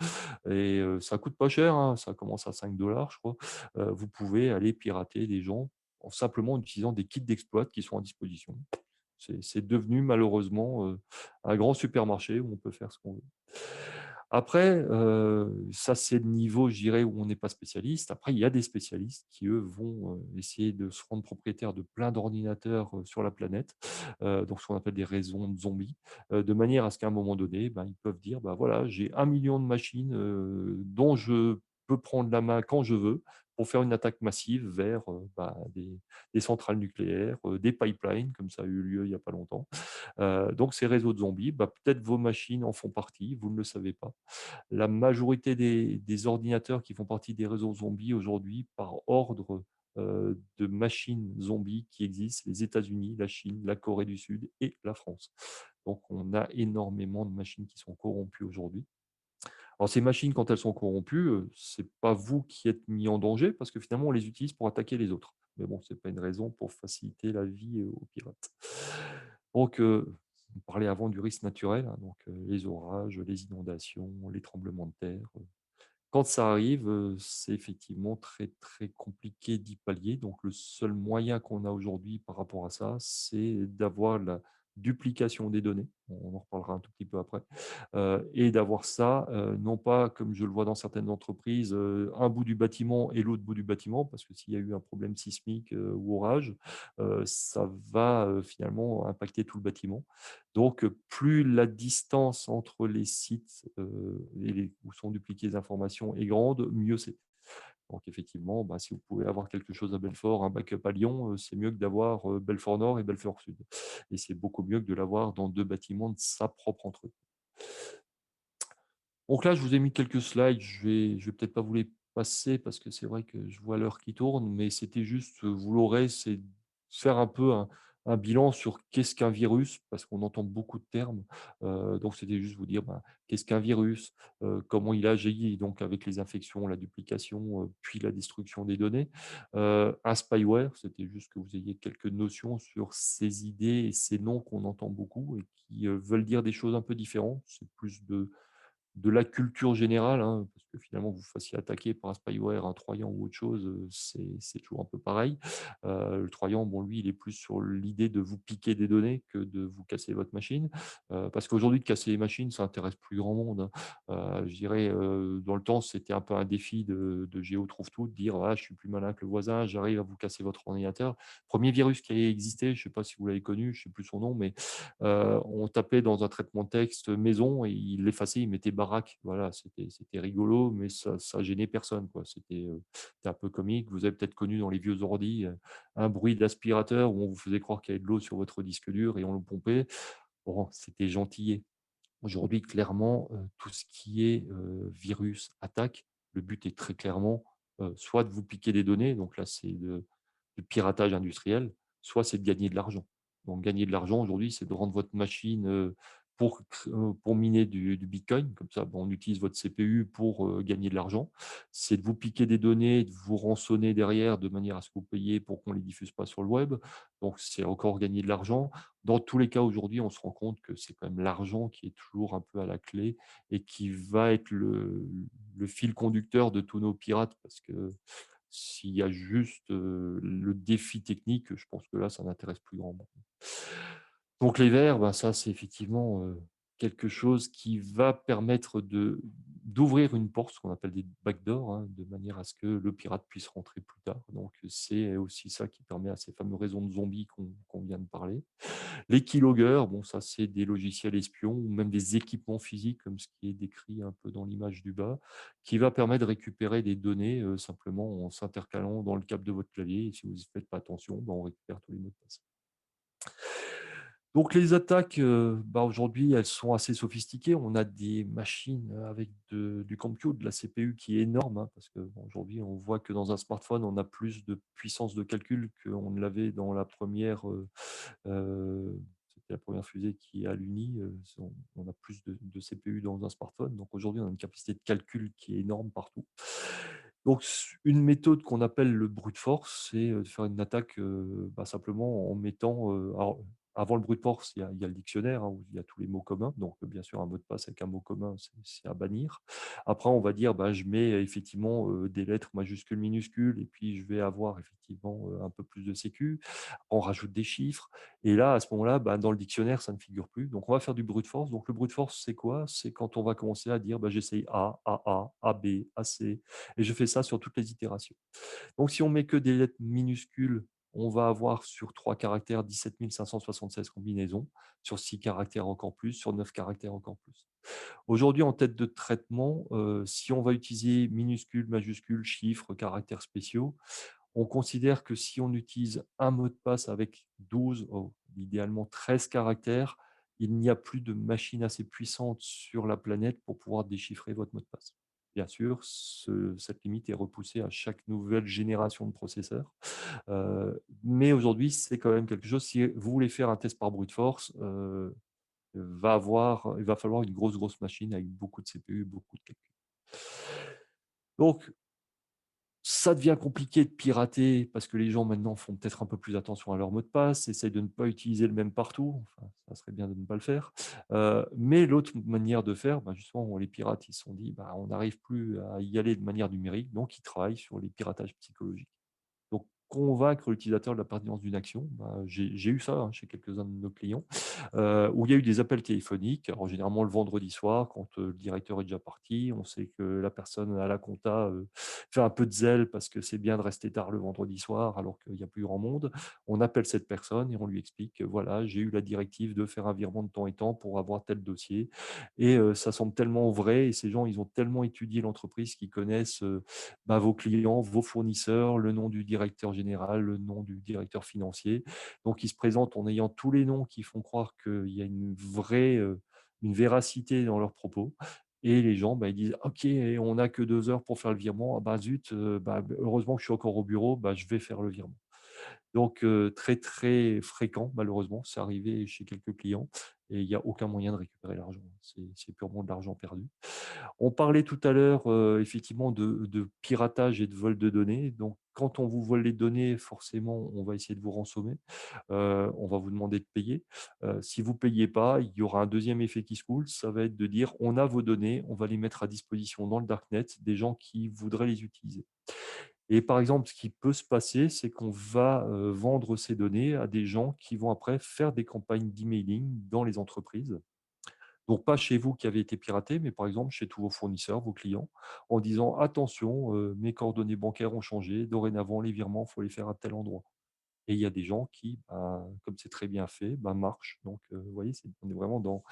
et ça coûte pas cher, hein, ça commence à 5 $ je crois. Vous pouvez aller pirater des gens en simplement utilisant des kits d'exploit qui sont à disposition. C'est devenu malheureusement, un grand supermarché où on peut faire ce qu'on veut. Après, ça, c'est le niveau, je dirais, où on n'est pas spécialiste. Après, il y a des spécialistes qui, eux, vont, essayer de se rendre propriétaires de plein d'ordinateurs, sur la planète, donc ce qu'on appelle des réseaux de zombies, de manière à ce qu'à un moment donné, ben, ils peuvent dire: «Bah, voilà, j'ai 1 million de machines, dont je peux prendre la main quand je veux pour faire une attaque massive vers, bah, des centrales nucléaires, des pipelines», comme ça a eu lieu il y a pas longtemps. Donc ces réseaux de zombies, bah, peut-être vos machines en font partie, vous ne le savez pas. La majorité des ordinateurs qui font partie des réseaux zombies aujourd'hui, par ordre, de machines zombies qui existent, les États-Unis, la Chine, la Corée du Sud et la France. Donc on a énormément de machines qui sont corrompues aujourd'hui. Alors ces machines, quand elles sont corrompues, c'est pas vous qui êtes mis en danger parce que finalement on les utilise pour attaquer les autres. Mais bon, c'est pas une raison pour faciliter la vie, aux pirates. Donc, on parlait avant du risque naturel, hein, donc, les orages, les inondations, les tremblements de terre, quand ça arrive, c'est effectivement très, très compliqué d'y pallier. Donc le seul moyen qu'on a aujourd'hui par rapport à ça, c'est d'avoir la duplication des données. On en reparlera un tout petit peu après, et d'avoir ça, non pas comme je le vois dans certaines entreprises, un bout du bâtiment et l'autre bout du bâtiment, parce que s'il y a eu un problème sismique, ou orage, ça va, finalement impacter tout le bâtiment. Donc, plus la distance entre les sites, et les où sont dupliquées les informations est grande, mieux c'est. Donc effectivement, bah, si vous pouvez avoir quelque chose à Belfort, un backup à Lyon, c'est mieux que d'avoir, Belfort Nord et Belfort Sud. Et c'est beaucoup mieux que de l'avoir dans 2 bâtiments de sa propre entreprise. Donc là, je vous ai mis quelques slides, je vais peut-être pas vous les passer parce que c'est vrai que je vois l'heure qui tourne, mais c'était juste, vous l'aurez, c'est faire un peu un bilan sur qu'est-ce qu'un virus? Parce qu'on entend beaucoup de termes, donc c'était juste vous dire, ben, qu'est-ce qu'un virus? Comment il agit donc avec les infections, la duplication, puis la destruction des données. Un spyware, c'était juste que vous ayez quelques notions sur ces idées et ces noms qu'on entend beaucoup et qui, veulent dire des choses un peu différentes. C'est plus de la culture générale, hein, parce que finalement, vous vous fassiez attaquer par un spyware, un trojan ou autre chose, c'est toujours un peu pareil. Le trojan, bon, lui, il est plus sur l'idée de vous piquer des données que de vous casser votre machine. Parce qu'aujourd'hui, de casser les machines, ça intéresse plus grand monde, hein. Je dirais, dans le temps, c'était un peu un défi de Géo trouve tout, de dire: «Ah, je suis plus malin que le voisin, j'arrive à vous casser votre ordinateur». Premier virus qui a existé, je ne sais pas si vous l'avez connu, je ne sais plus son nom, mais on tapait dans un traitement de texte maison et il l'effaçait, il mettait baraque. Voilà, c'était rigolo, mais ça gênait personne, quoi. C'était un peu comique. Vous avez peut-être connu dans les vieux ordi, un bruit d'aspirateur où on vous faisait croire qu'il y avait de l'eau sur votre disque dur et on le pompait. Bon, c'était gentillet. Aujourd'hui, clairement, tout ce qui est, virus, attaque, le but est très clairement, soit de vous piquer des données, donc là, c'est du piratage industriel, soit c'est de gagner de l'argent. Donc gagner de l'argent aujourd'hui, c'est de rendre votre machine, pour miner du bitcoin, comme ça, bon, on utilise votre CPU pour, gagner de l'argent. C'est de vous piquer des données, de vous rançonner derrière de manière à ce que vous payiez pour qu'on ne les diffuse pas sur le web, donc c'est encore gagner de l'argent. Dans tous les cas, aujourd'hui, on se rend compte que c'est quand même l'argent qui est toujours un peu à la clé et qui va être le fil conducteur de tous nos pirates parce que s'il y a juste, le défi technique, je pense que là, ça n'intéresse plus grand monde. Donc les verres, bah, ça, c'est effectivement, quelque chose qui va permettre d'ouvrir une porte, ce qu'on appelle des backdoors, hein, de manière à ce que le pirate puisse rentrer plus tard. Donc c'est aussi ça qui permet à ces fameux réseaux de zombies qu'on vient de parler. Les keyloggers, bon ça c'est des logiciels espions ou même des équipements physiques comme ce qui est décrit un peu dans l'image du bas, qui va permettre de récupérer des données, simplement en s'intercalant dans le câble de votre clavier et si vous ne faites pas attention, bah, on récupère tous les mots de passe. Donc les attaques, bah, aujourd'hui, elles sont assez sophistiquées. On a des machines, avec du compute, de la CPU qui est énorme, hein, parce que bon, aujourd'hui, on voit que dans un smartphone, on a plus de puissance de calcul qu'on ne l'avait dans la première, c'était la première fusée qui est à l'Uni, on a plus de CPU dans un smartphone. Donc aujourd'hui, on a une capacité de calcul qui est énorme partout. Donc une méthode qu'on appelle le brute force, c'est, de faire une attaque, bah, simplement en mettant, alors avant le brute force, il y a le dictionnaire, hein, où il y a tous les mots communs. Donc, bien sûr, un mot de passe avec un mot commun, c'est à bannir. Après, on va dire, bah, je mets effectivement des lettres majuscules, minuscules, et puis je vais avoir effectivement un peu plus de sécu. On rajoute des chiffres. Et là, à ce moment-là, bah, dans le dictionnaire, ça ne figure plus. Donc, on va faire du brute force. Donc, le brute force, c'est quoi? C'est quand on va commencer à dire, bah, j'essaye A, AA, AB, AC. Et je fais ça sur toutes les itérations. Donc, si on met que des lettres minuscules, on va avoir sur 3 caractères 17 576 combinaisons, sur 6 caractères encore plus, sur 9 caractères encore plus. Aujourd'hui, en tête de traitement, si on va utiliser minuscules, majuscules, chiffres, caractères spéciaux, on considère que si on utilise un mot de passe avec 12, idéalement 13 caractères, il n'y a plus de machine assez puissante sur la planète pour pouvoir déchiffrer votre mot de passe. Bien sûr, cette limite est repoussée à chaque nouvelle génération de processeurs. Mais aujourd'hui, c'est quand même quelque chose. Si vous voulez faire un test par brute force, il va falloir une grosse, grosse machine avec beaucoup de CPU, beaucoup de calculs. Donc, ça devient compliqué de pirater parce que les gens maintenant font peut-être un peu plus attention à leur mot de passe, essayent de ne pas utiliser le même partout. Enfin, ça serait bien de ne pas le faire. Mais l'autre manière de faire, bah, justement, les pirates, ils se sont dit, bah, on n'arrive plus à y aller de manière numérique, donc ils travaillent sur les piratages psychologiques. Donc, convaincre l'utilisateur de la pertinence d'une action, bah, j'ai eu ça, hein, chez quelques-uns de nos clients, où il y a eu des appels téléphoniques. Alors généralement le vendredi soir quand, le directeur est déjà parti, on sait que la personne à la compta, fait un peu de zèle parce que c'est bien de rester tard le vendredi soir alors qu'il y a plus grand monde. On appelle cette personne et on lui explique que voilà, j'ai eu la directive de faire un virement de temps et temps pour avoir tel dossier et ça semble tellement vrai et ces gens, ils ont tellement étudié l'entreprise qu'ils connaissent, bah, vos clients, vos fournisseurs, le nom du directeur général, le nom du directeur financier. Donc ils se présentent en ayant tous les noms qui font croire qu'il y a une véracité dans leurs propos et les gens, bah, ils disent: «OK, on n'a que 2 heures pour faire le virement. Ah bah zut, bah, heureusement que je suis encore au bureau, bah, je vais faire le virement». Donc très, très fréquent malheureusement, c'est arrivé chez quelques clients et il y a aucun moyen de récupérer l'argent. C'est purement de l'argent perdu. On parlait tout à l'heure, effectivement de piratage et de vol de données. Donc quand on vous vole les données, forcément, on va essayer de vous rançonner. On va vous demander de payer. Si vous ne payez pas, il y aura un deuxième effet qui se coule, ça va être de dire: «On a vos données, on va les mettre à disposition dans le darknet des gens qui voudraient les utiliser». Et par exemple, ce qui peut se passer, c'est qu'on va, vendre ces données à des gens qui vont après faire des campagnes d'emailing dans les entreprises. Donc pas chez vous qui avez été piraté, mais par exemple chez tous vos fournisseurs, vos clients, en disant: «Attention, mes coordonnées bancaires ont changé, dorénavant les virements, il faut les faire à tel endroit». Et il y a des gens qui, bah, comme c'est très bien fait, bah, marchent. Donc vous voyez, on est vraiment dans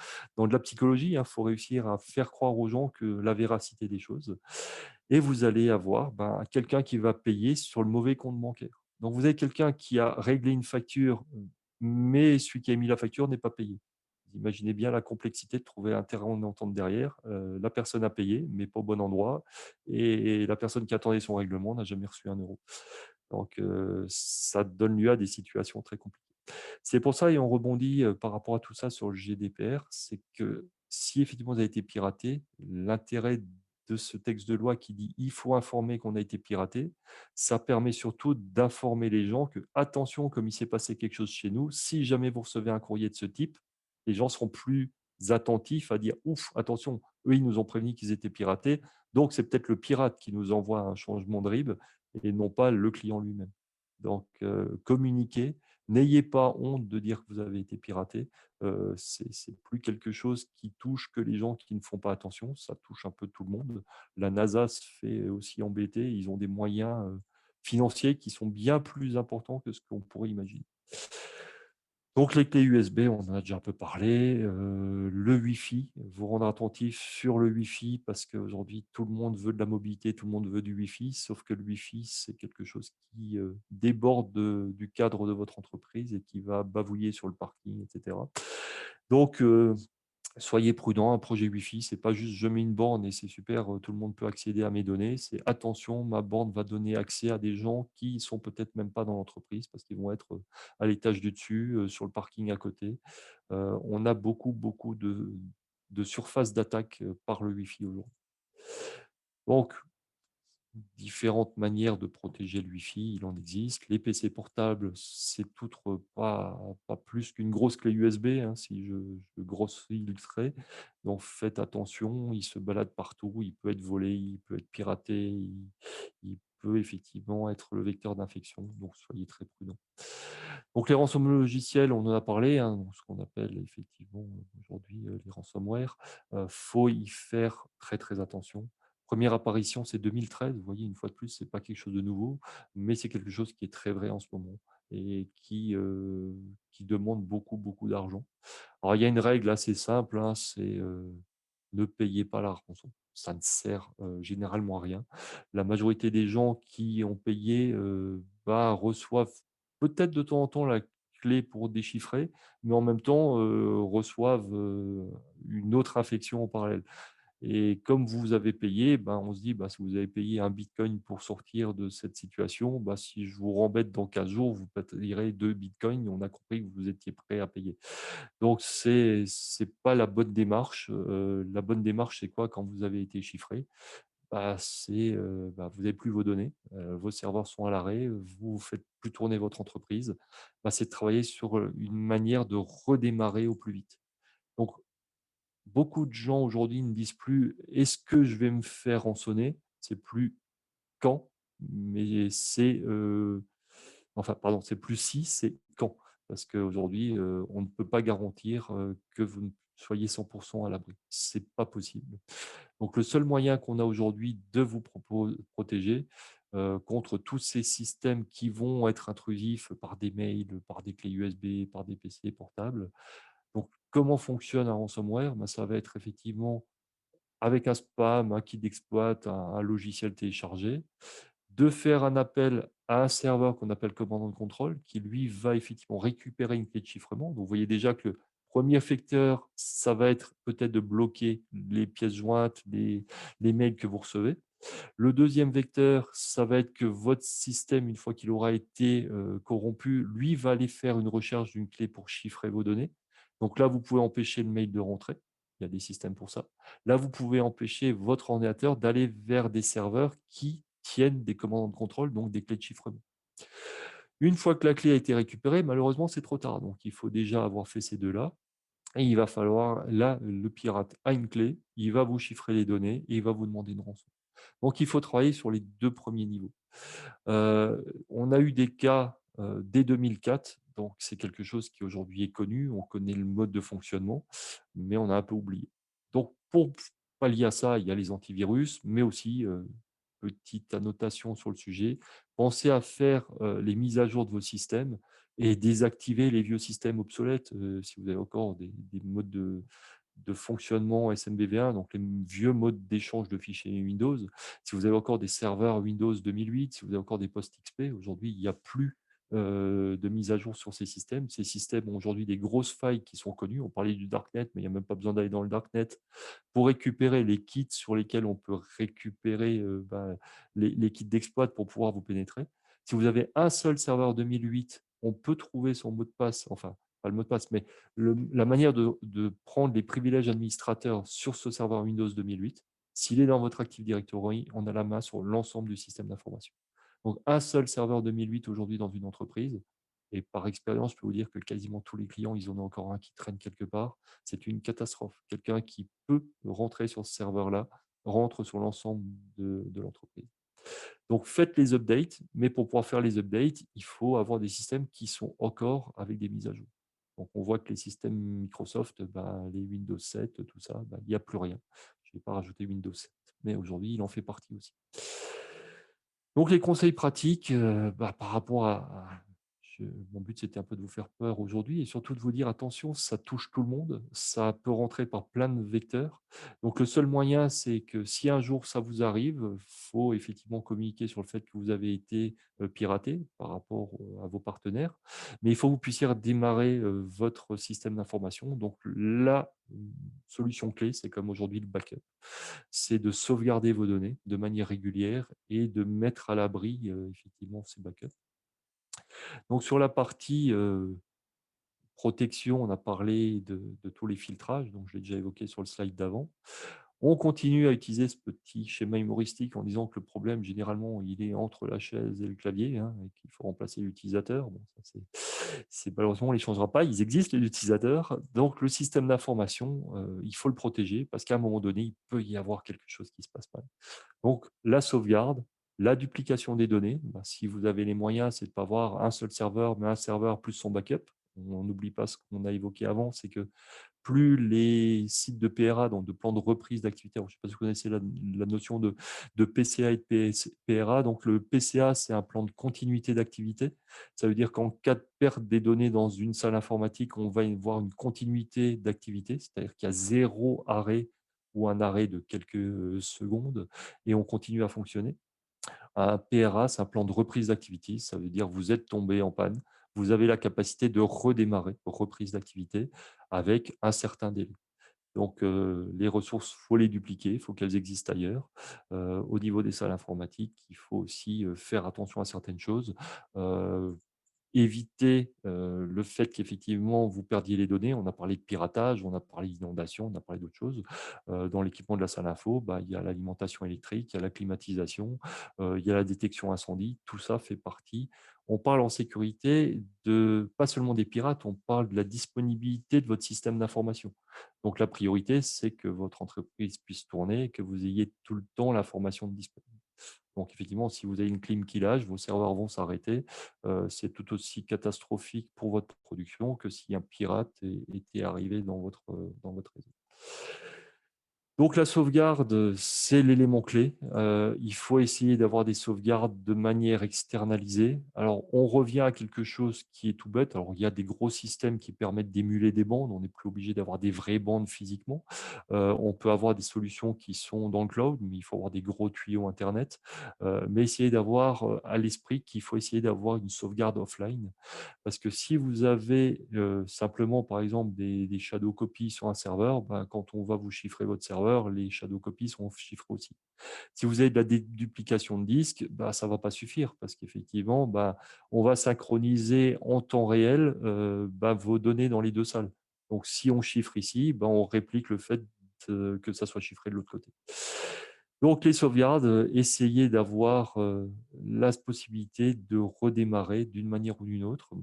de la psychologie, il faut réussir à faire croire aux gens que la véracité des choses et vous allez avoir, ben, quelqu'un qui va payer sur le mauvais compte bancaire. Donc vous avez quelqu'un qui a réglé une facture, mais celui qui a mis la facture n'est pas payé. Vous imaginez bien la complexité de trouver un terrain d'entente derrière. La personne a payé, mais pas au bon endroit et la personne qui attendait son règlement n'a jamais reçu un euro. Donc ça donne lieu à des situations très compliquées. C'est pour ça et on rebondit, par rapport à tout ça sur le GDPR, c'est que si effectivement vous avez été piraté, l'intérêt de ce texte de loi qui dit: «Il faut informer qu'on a été piraté», ça permet surtout d'informer les gens que: «Attention, comme il s'est passé quelque chose chez nous, si jamais vous recevez un courrier de ce type», les gens seront plus attentifs à dire: «Ouf, attention, eux, ils nous ont prévenu qu'ils étaient piratés, donc c'est peut-être le pirate qui nous envoie un changement de RIB et non pas le client lui-même». Donc communiquez. N'ayez pas honte de dire que vous avez été piraté. C'est plus quelque chose qui touche que les gens qui ne font pas attention, ça touche un peu tout le monde. La NASA se fait aussi embêter, ils ont des moyens, financiers qui sont bien plus importants que ce qu'on pourrait imaginer. Donc les clés USB, on en a déjà un peu parlé, le Wi-Fi, vous rendre attentif sur le Wi-Fi parce qu'aujourd'hui tout le monde veut de la mobilité, tout le monde veut du Wi-Fi, sauf que le Wi-Fi, c'est quelque chose qui, déborde du cadre de votre entreprise et qui va bavouiller sur le parking et cetera. Donc soyez prudents, un projet Wi-Fi, c'est pas juste je mets une borne et c'est super, tout le monde peut accéder à mes données. C'est attention, ma borne va donner accès à des gens qui sont peut-être même pas dans l'entreprise parce qu'ils vont être, à l'étage du dessus, sur le parking à côté. On a beaucoup, beaucoup de surfaces d'attaque, par le Wi-Fi aujourd'hui. Donc différentes manières de protéger le Wi-Fi, il en existe. Les PC portables, c'est pas plus qu'une grosse clé USB, hein, si je grossis le trait. Donc faites attention, il se balade partout, il peut être volé, il peut être piraté, il peut effectivement être le vecteur d'infection, donc soyez très prudents. Donc les rançongiciels logiciels, on en a parlé, hein, donc ce qu'on appelle effectivement aujourd'hui les ransomware. Faut y faire très, très attention. Première apparition, c'est 2013. Vous voyez, une fois de plus, c'est pas quelque chose de nouveau, mais c'est quelque chose qui est très vrai en ce moment et qui demande beaucoup, beaucoup d'argent. Alors, il y a une règle assez simple, hein, c'est, ne payez pas la rançon. Ça ne sert, généralement à rien. La majorité des gens qui ont payé, reçoivent peut-être de temps en temps la clé pour déchiffrer, mais en même temps, reçoivent, une autre infection en parallèle. Et comme vous avez payé, ben, on se dit, bah, si vous avez payé un bitcoin pour sortir de cette situation, bah, si je vous rembête dans 15 jours, vous payerez 2 bitcoins. On a compris que vous étiez prêt à payer. Donc, c'est pas la bonne démarche. La bonne démarche, c'est quoi quand vous avez été chiffré? Bah, vous n'avez plus vos données, vos serveurs sont à l'arrêt, vous faites plus tourner votre entreprise. Bah, c'est de travailler sur, une manière de redémarrer au plus vite. Donc beaucoup de gens aujourd'hui ne disent plus: «Est-ce que je vais me faire rançonner?» C'est plus quand, mais pardon, c'est plus si, c'est quand. Parce qu'aujourd'hui, on ne peut pas garantir, que vous ne soyez 100 à l'abri. C'est pas possible. Donc le seul moyen qu'on a aujourd'hui de vous protéger, contre tous ces systèmes qui vont être intrusifs par des mails, par des clés USB, par des PC portables. Donc comment fonctionne un ransomware? Ben, ça va être effectivement avec un spam, un kit d'exploit, un logiciel téléchargé, de faire un appel à un serveur qu'on appelle command and control, qui lui va effectivement récupérer une clé de chiffrement. Donc vous voyez déjà que le premier facteur, ça va être peut-être de bloquer les pièces jointes, les mails que vous recevez. Le deuxième vecteur, ça va être que votre système, une fois qu'il aura été, corrompu, lui va aller faire une recherche d'une clé pour chiffrer vos données. Donc là, vous pouvez empêcher le mail de rentrer. Il y a des systèmes pour ça. Là, vous pouvez empêcher votre ordinateur d'aller vers des serveurs qui tiennent des commandes de contrôle, donc des clés de chiffrement. Une fois que la clé a été récupérée, malheureusement, c'est trop tard. Donc il faut déjà avoir fait ces 2 là et il va falloir là, le pirate a une clé, il va vous chiffrer les données et il va vous demander une rançon. Donc il faut travailler sur les 2 premiers niveaux. On a eu des cas, dès 2004, donc c'est quelque chose qui aujourd'hui est connu. On connaît le mode de fonctionnement, mais on a un peu oublié. Donc pour pallier à ça, il y a les antivirus, mais aussi, petite annotation sur le sujet, pensez à faire, les mises à jour de vos systèmes et désactiver les vieux systèmes obsolètes, si vous avez encore des modes de fonctionnement SMBV1, donc les vieux modes d'échange de fichiers Windows. Si vous avez encore des serveurs Windows 2008, si vous avez encore des postes XP, aujourd'hui, il n'y a plus de mise à jour sur ces systèmes. Ces systèmes ont aujourd'hui des grosses failles qui sont connues. On parlait du Darknet, mais il n'y a même pas besoin d'aller dans le Darknet pour récupérer les kits sur lesquels on peut récupérer les kits d'exploit pour pouvoir vous pénétrer. Si vous avez un seul serveur 2008, on peut trouver son mot de passe, enfin, pas le mot de passe, mais la manière de prendre les privilèges administrateurs sur ce serveur Windows 2008. S'il est dans votre Active Directory, on a la main sur l'ensemble du système d'information. Donc, un seul serveur 2008 aujourd'hui dans une entreprise, et par expérience, je peux vous dire que quasiment tous les clients, ils en ont encore un qui traîne quelque part. C'est une catastrophe. Quelqu'un qui peut rentrer sur ce serveur-là rentre sur l'ensemble de l'entreprise. Donc, faites les updates, mais pour pouvoir faire les updates, il faut avoir des systèmes qui sont encore avec des mises à jour. Donc, on voit que les systèmes Microsoft, les Windows 7, tout ça, il n'y a plus rien. Je n'ai pas rajouté Windows 7, mais aujourd'hui, il en fait partie aussi. Donc les conseils pratiques, par rapport à je mon but, c'était un peu de vous faire peur aujourd'hui et surtout de vous dire: «Attention, ça touche tout le monde, ça peut rentrer par plein de vecteurs». Donc le seul moyen, c'est que si un jour ça vous arrive, faut effectivement communiquer sur le fait que vous avez été, piraté par rapport, à vos partenaires. Mais il faut que vous puissiez redémarrer, votre système d'information. Donc la, solution clé, c'est comme aujourd'hui le backup, c'est de sauvegarder vos données de manière régulière et de mettre à l'abri, effectivement ces backups. Donc sur la partie, protection, on a parlé de tous les filtrages, donc je l'ai déjà évoqué sur le slide d'avant. On continue à utiliser ce petit schéma humoristique en disant que le problème, généralement, il est entre la chaise et le clavier, hein, et qu'il faut remplacer l'utilisateur. Bon, ça, malheureusement, on ne les changera pas. Ils existent, les utilisateurs. Donc, le système d'information, il faut le protéger parce qu'à un moment donné, il peut y avoir quelque chose qui se passe mal. Donc, la sauvegarde, la duplication des données. Bah, si vous avez les moyens, c'est de ne pas avoir un seul serveur, mais un serveur plus son backup. On n'oublie pas ce qu'on a évoqué avant, c'est que plus les sites de PRA, donc de plan de reprise d'activité, je ne sais pas si vous connaissez la notion de PCA et de PRA. Donc, le PCA, c'est un plan de continuité d'activité. Ça veut dire qu'en cas de perte des données dans une salle informatique, on va y voir une continuité d'activité, c'est-à-dire qu'il y a zéro arrêt ou un arrêt de quelques secondes et on continue à fonctionner. Un PRA, c'est un plan de reprise d'activité. Ça veut dire que vous êtes tombé en panne, vous avez la capacité de redémarrer, reprise d'activité, avec un certain délai. Donc, les ressources, il faut les dupliquer, il faut qu'elles existent ailleurs. Au niveau des salles informatiques, il faut aussi faire attention à certaines choses. Euh, Éviter le fait qu'effectivement vous perdiez les données. On a parlé de piratage, on a parlé d'inondation, on a parlé d'autres choses. Dans l'équipement de la salle info, bah, il y a l'alimentation électrique, il y a la climatisation, il y a la détection incendie. Tout ça fait partie. On parle en sécurité de pas seulement des pirates, on parle de la disponibilité de votre système d'information. Donc la priorité, c'est que votre entreprise puisse tourner, que vous ayez tout le temps l'information disponible. Donc effectivement, si vous avez une clim qui lâche, vos serveurs vont s'arrêter. C'est tout aussi catastrophique pour votre production que si un pirate était arrivé dans votre réseau. Donc la sauvegarde, c'est l'élément clé. Il faut essayer d'avoir des sauvegardes de manière externalisée. Alors, on revient à quelque chose qui est tout bête. Alors, il y a des gros systèmes qui permettent d'émuler des bandes. On n'est plus obligé d'avoir des vraies bandes physiquement. On peut avoir des solutions qui sont dans le cloud, mais il faut avoir des gros tuyaux Internet. Mais essayer d'avoir à l'esprit qu'il faut essayer d'avoir une sauvegarde offline. Parce que si vous avez simplement, par exemple, des shadow copies sur un serveur, ben, quand on va vous chiffrer votre serveur, les shadow copies seront chiffrées aussi. Si vous avez de la duplication de disques, bah, ça ne va pas suffire parce qu'effectivement, bah, on va synchroniser en temps réel bah, vos données dans les deux salles. Donc, si on chiffre ici, bah, on réplique le fait que ça soit chiffré de l'autre côté. Donc, les sauvegardes, essayez d'avoir la possibilité de redémarrer d'une manière ou d'une autre.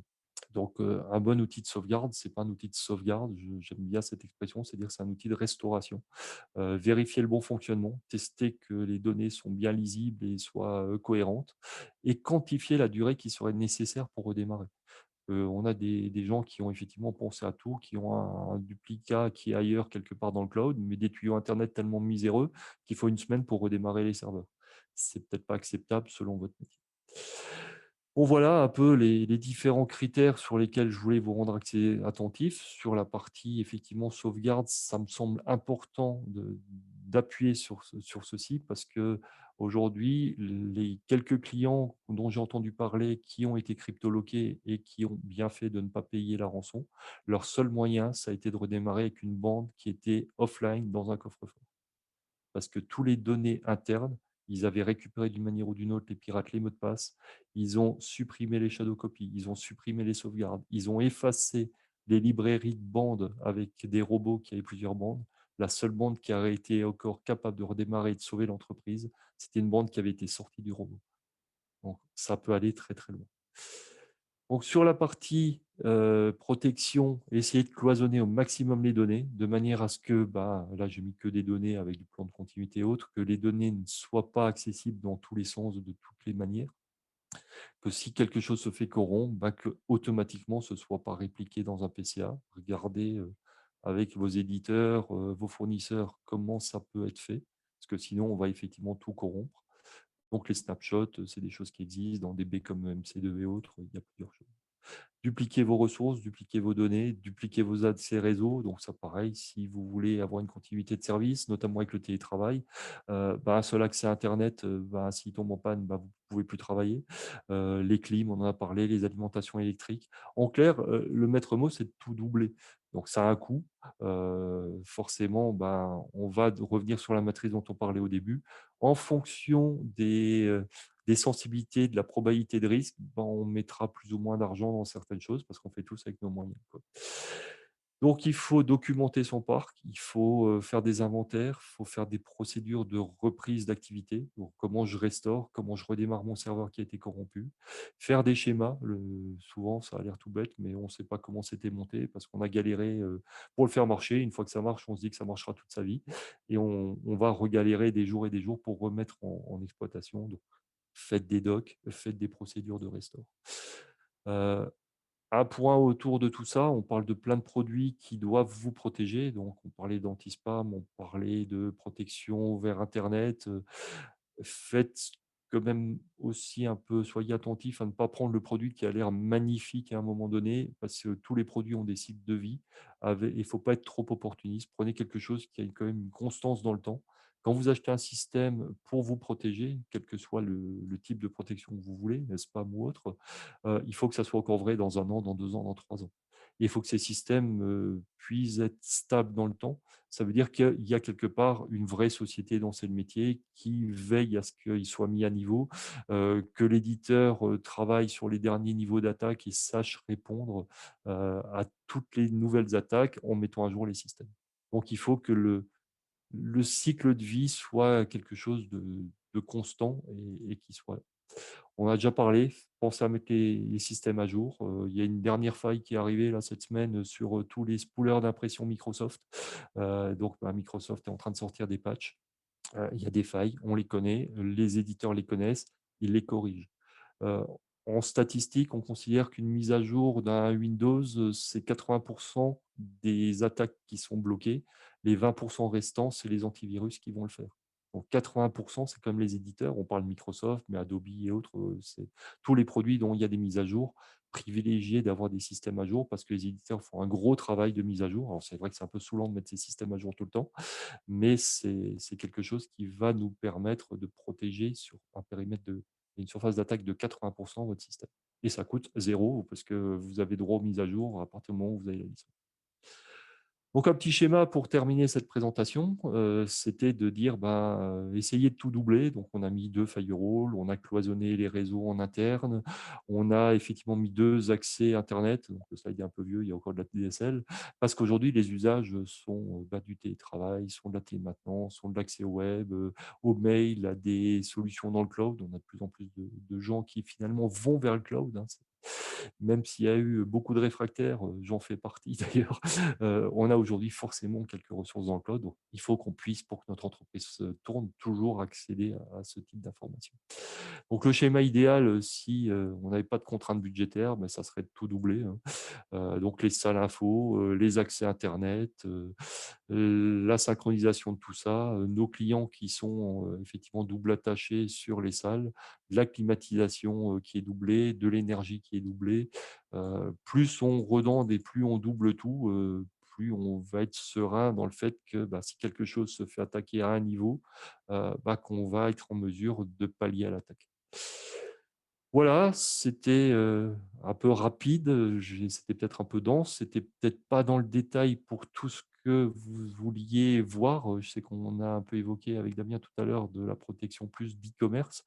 Donc, un bon outil de sauvegarde, c'est pas un outil de sauvegarde, j'aime bien cette expression, c'est-à-dire que c'est un outil de restauration. Vérifier le bon fonctionnement, tester que les données sont bien lisibles et soient cohérentes, et quantifier la durée qui serait nécessaire pour redémarrer. On a des gens qui ont effectivement pensé à tout, qui ont un duplicat qui est ailleurs quelque part dans le cloud, mais des tuyaux internet tellement miséreux qu'il faut une semaine pour redémarrer les serveurs. C'est peut-être pas acceptable selon votre métier. Bon, voilà un peu les différents critères sur lesquels je voulais vous rendre attentif. Sur la partie effectivement sauvegarde, ça me semble important d'appuyer sur ceci parce que aujourd'hui, les quelques clients dont j'ai entendu parler qui ont été cryptoloqués et qui ont bien fait de ne pas payer la rançon, leur seul moyen, ça a été de redémarrer avec une bande qui était offline dans un coffre-fort parce que tous les données internes, ils avaient récupéré d'une manière ou d'une autre les pirates, les mots de passe, ils ont supprimé les shadow copies, ils ont supprimé les sauvegardes, ils ont effacé les librairies de bandes avec des robots qui avaient plusieurs bandes. La seule bande qui aurait été encore capable de redémarrer et de sauver l'entreprise, c'était une bande qui avait été sortie du robot. Donc, ça peut aller très, très loin. Donc, sur la partie protection, essayer de cloisonner au maximum les données, de manière à ce que, bah, là, j'ai mis que des données avec du plan de continuité et autres, que les données ne soient pas accessibles dans tous les sens, de toutes les manières, que si quelque chose se fait corrompre, bah, que automatiquement ce ne soit pas répliqué dans un PCA. Regardez avec vos éditeurs, vos fournisseurs, comment ça peut être fait, parce que sinon, on va effectivement tout corrompre. Donc, les snapshots, c'est des choses qui existent dans des baies comme MC2 et autres, il y a plusieurs choses. Dupliquer vos ressources, dupliquer vos données, dupliquer vos accès réseau. Donc ça, pareil, si vous voulez avoir une continuité de service, notamment avec le télétravail, bah, un seul accès Internet, bah, s'il tombe en panne, bah, vous ne pouvez plus travailler. Les clims, on en a parlé, les alimentations électriques. En clair, le maître mot, c'est de tout doubler. Donc ça a un coût. Forcément, bah, on va revenir sur la matrice dont on parlait au début. En fonction des sensibilités, de la probabilité de risque, ben, on mettra plus ou moins d'argent dans certaines choses parce qu'on fait tous avec nos moyens, quoi. Donc il faut documenter son parc, il faut, faire des inventaires, il faut faire des procédures de reprise d'activité. Donc comment je restaure, comment je redémarre mon serveur qui a été corrompu. Faire des schémas, souvent ça a l'air tout bête, mais on ne sait pas comment c'était monté parce qu'on a galéré, pour le faire marcher. Une fois que ça marche, on se dit que ça marchera toute sa vie et on va regalérer des jours et des jours pour remettre en exploitation. Donc faites des docs, faites des procédures de restore. Heu un point autour de tout ça, on parle de plein de produits qui doivent vous protéger. Donc, on parlait d'anti-spam, on parlait de protection vers internet. Faites quand même aussi un peu, soyez attentifs à ne pas prendre le produit qui a l'air magnifique à un moment donné, parce que tous les produits ont des cycles de vie. Il ne faut pas être trop opportuniste. Prenez quelque chose qui a quand même une constance dans le temps. Quand vous achetez un système pour vous protéger, quel que soit le type de protection que vous voulez, spam ou autre, il faut que ça soit encore vrai dans 1 an, dans 2 ans, dans 3 ans. Et il faut que ces systèmes puissent être stables dans le temps. Ça veut dire qu'il y a quelque part une vraie société dans ce métier qui veille à ce qu'il soit mis à niveau, que l'éditeur travaille sur les derniers niveaux d'attaque et sache répondre à toutes les nouvelles attaques en mettant à jour les systèmes. Donc il faut que le cycle de vie soit quelque chose de constant et qui soit. On a déjà parlé, pensez à mettre les systèmes à jour. Il y a une dernière faille qui est arrivée là cette semaine sur, tous les spoolers d'impression Microsoft. Donc bah, Microsoft est en train de sortir des patchs. Il y a des failles, on les connaît, les éditeurs les connaissent, ils les corrigent. Heu, en statistique, on considère qu'une mise à jour d'un Windows, c'est 80 des attaques qui sont bloquées. Les 20 restants, c'est les antivirus qui vont le faire. Donc 80 c'est comme les éditeurs, on parle Microsoft, mais Adobe et autres, c'est tous les produits dont il y a des mises à jour. Privilégier d'avoir des systèmes à jour parce que les éditeurs font un gros travail de mise à jour. Alors c'est vrai que c'est un peu saoulant de mettre ces systèmes à jour tout le temps, mais c'est quelque chose qui va nous permettre de protéger sur un périmètre de une surface d'attaque de 80 votre système et ça coûte 0 parce que vous avez droit aux mises à jour à partir du moment où vous avez la licence. Donc un petit schéma pour terminer cette présentation, c'était de dire, ben, essayez de tout doubler. Donc on a mis 2 firewalls, on a cloisonné les réseaux en interne, on a effectivement mis 2 accès internet, donc le slide est un peu vieux, il y a encore de la DSL. Parce qu'aujourd'hui les usages sont, bah, du télétravail, sont de la télémaintenance, sont de l'accès au web, au mail, à des solutions dans le cloud. On a de plus en plus de gens qui finalement vont vers le cloud, hein. Même s'il y a eu beaucoup de réfractaires, j'en fais partie d'ailleurs, on a aujourd'hui forcément quelques ressources dans le cloud. Donc il faut qu'on puisse, pour que notre entreprise se tourne, toujours accéder à ce type d'informations. Donc le schéma idéal, si, on n'avait pas de contraintes budgétaires, bah, ça serait de tout doubler, hein. Donc les salles info, les accès internet, la synchronisation de tout ça, nos clients qui sont, effectivement double attachés sur les salles, de la climatisation, qui est doublée, de l'énergie qui est doublée. Plus on redonde et plus on double tout, plus on va être serein dans le fait que, bah, si quelque chose se fait attaquer à un niveau, bah, qu'on va être en mesure de pallier à l'attaque. Voilà, c'était, un peu rapide, c'était peut-être un peu dense, c'était peut-être pas dans le détail pour tout ce que vous vouliez voir. Je sais qu'on a un peu évoqué avec Damien tout à l'heure de la protection plus d'e-commerce.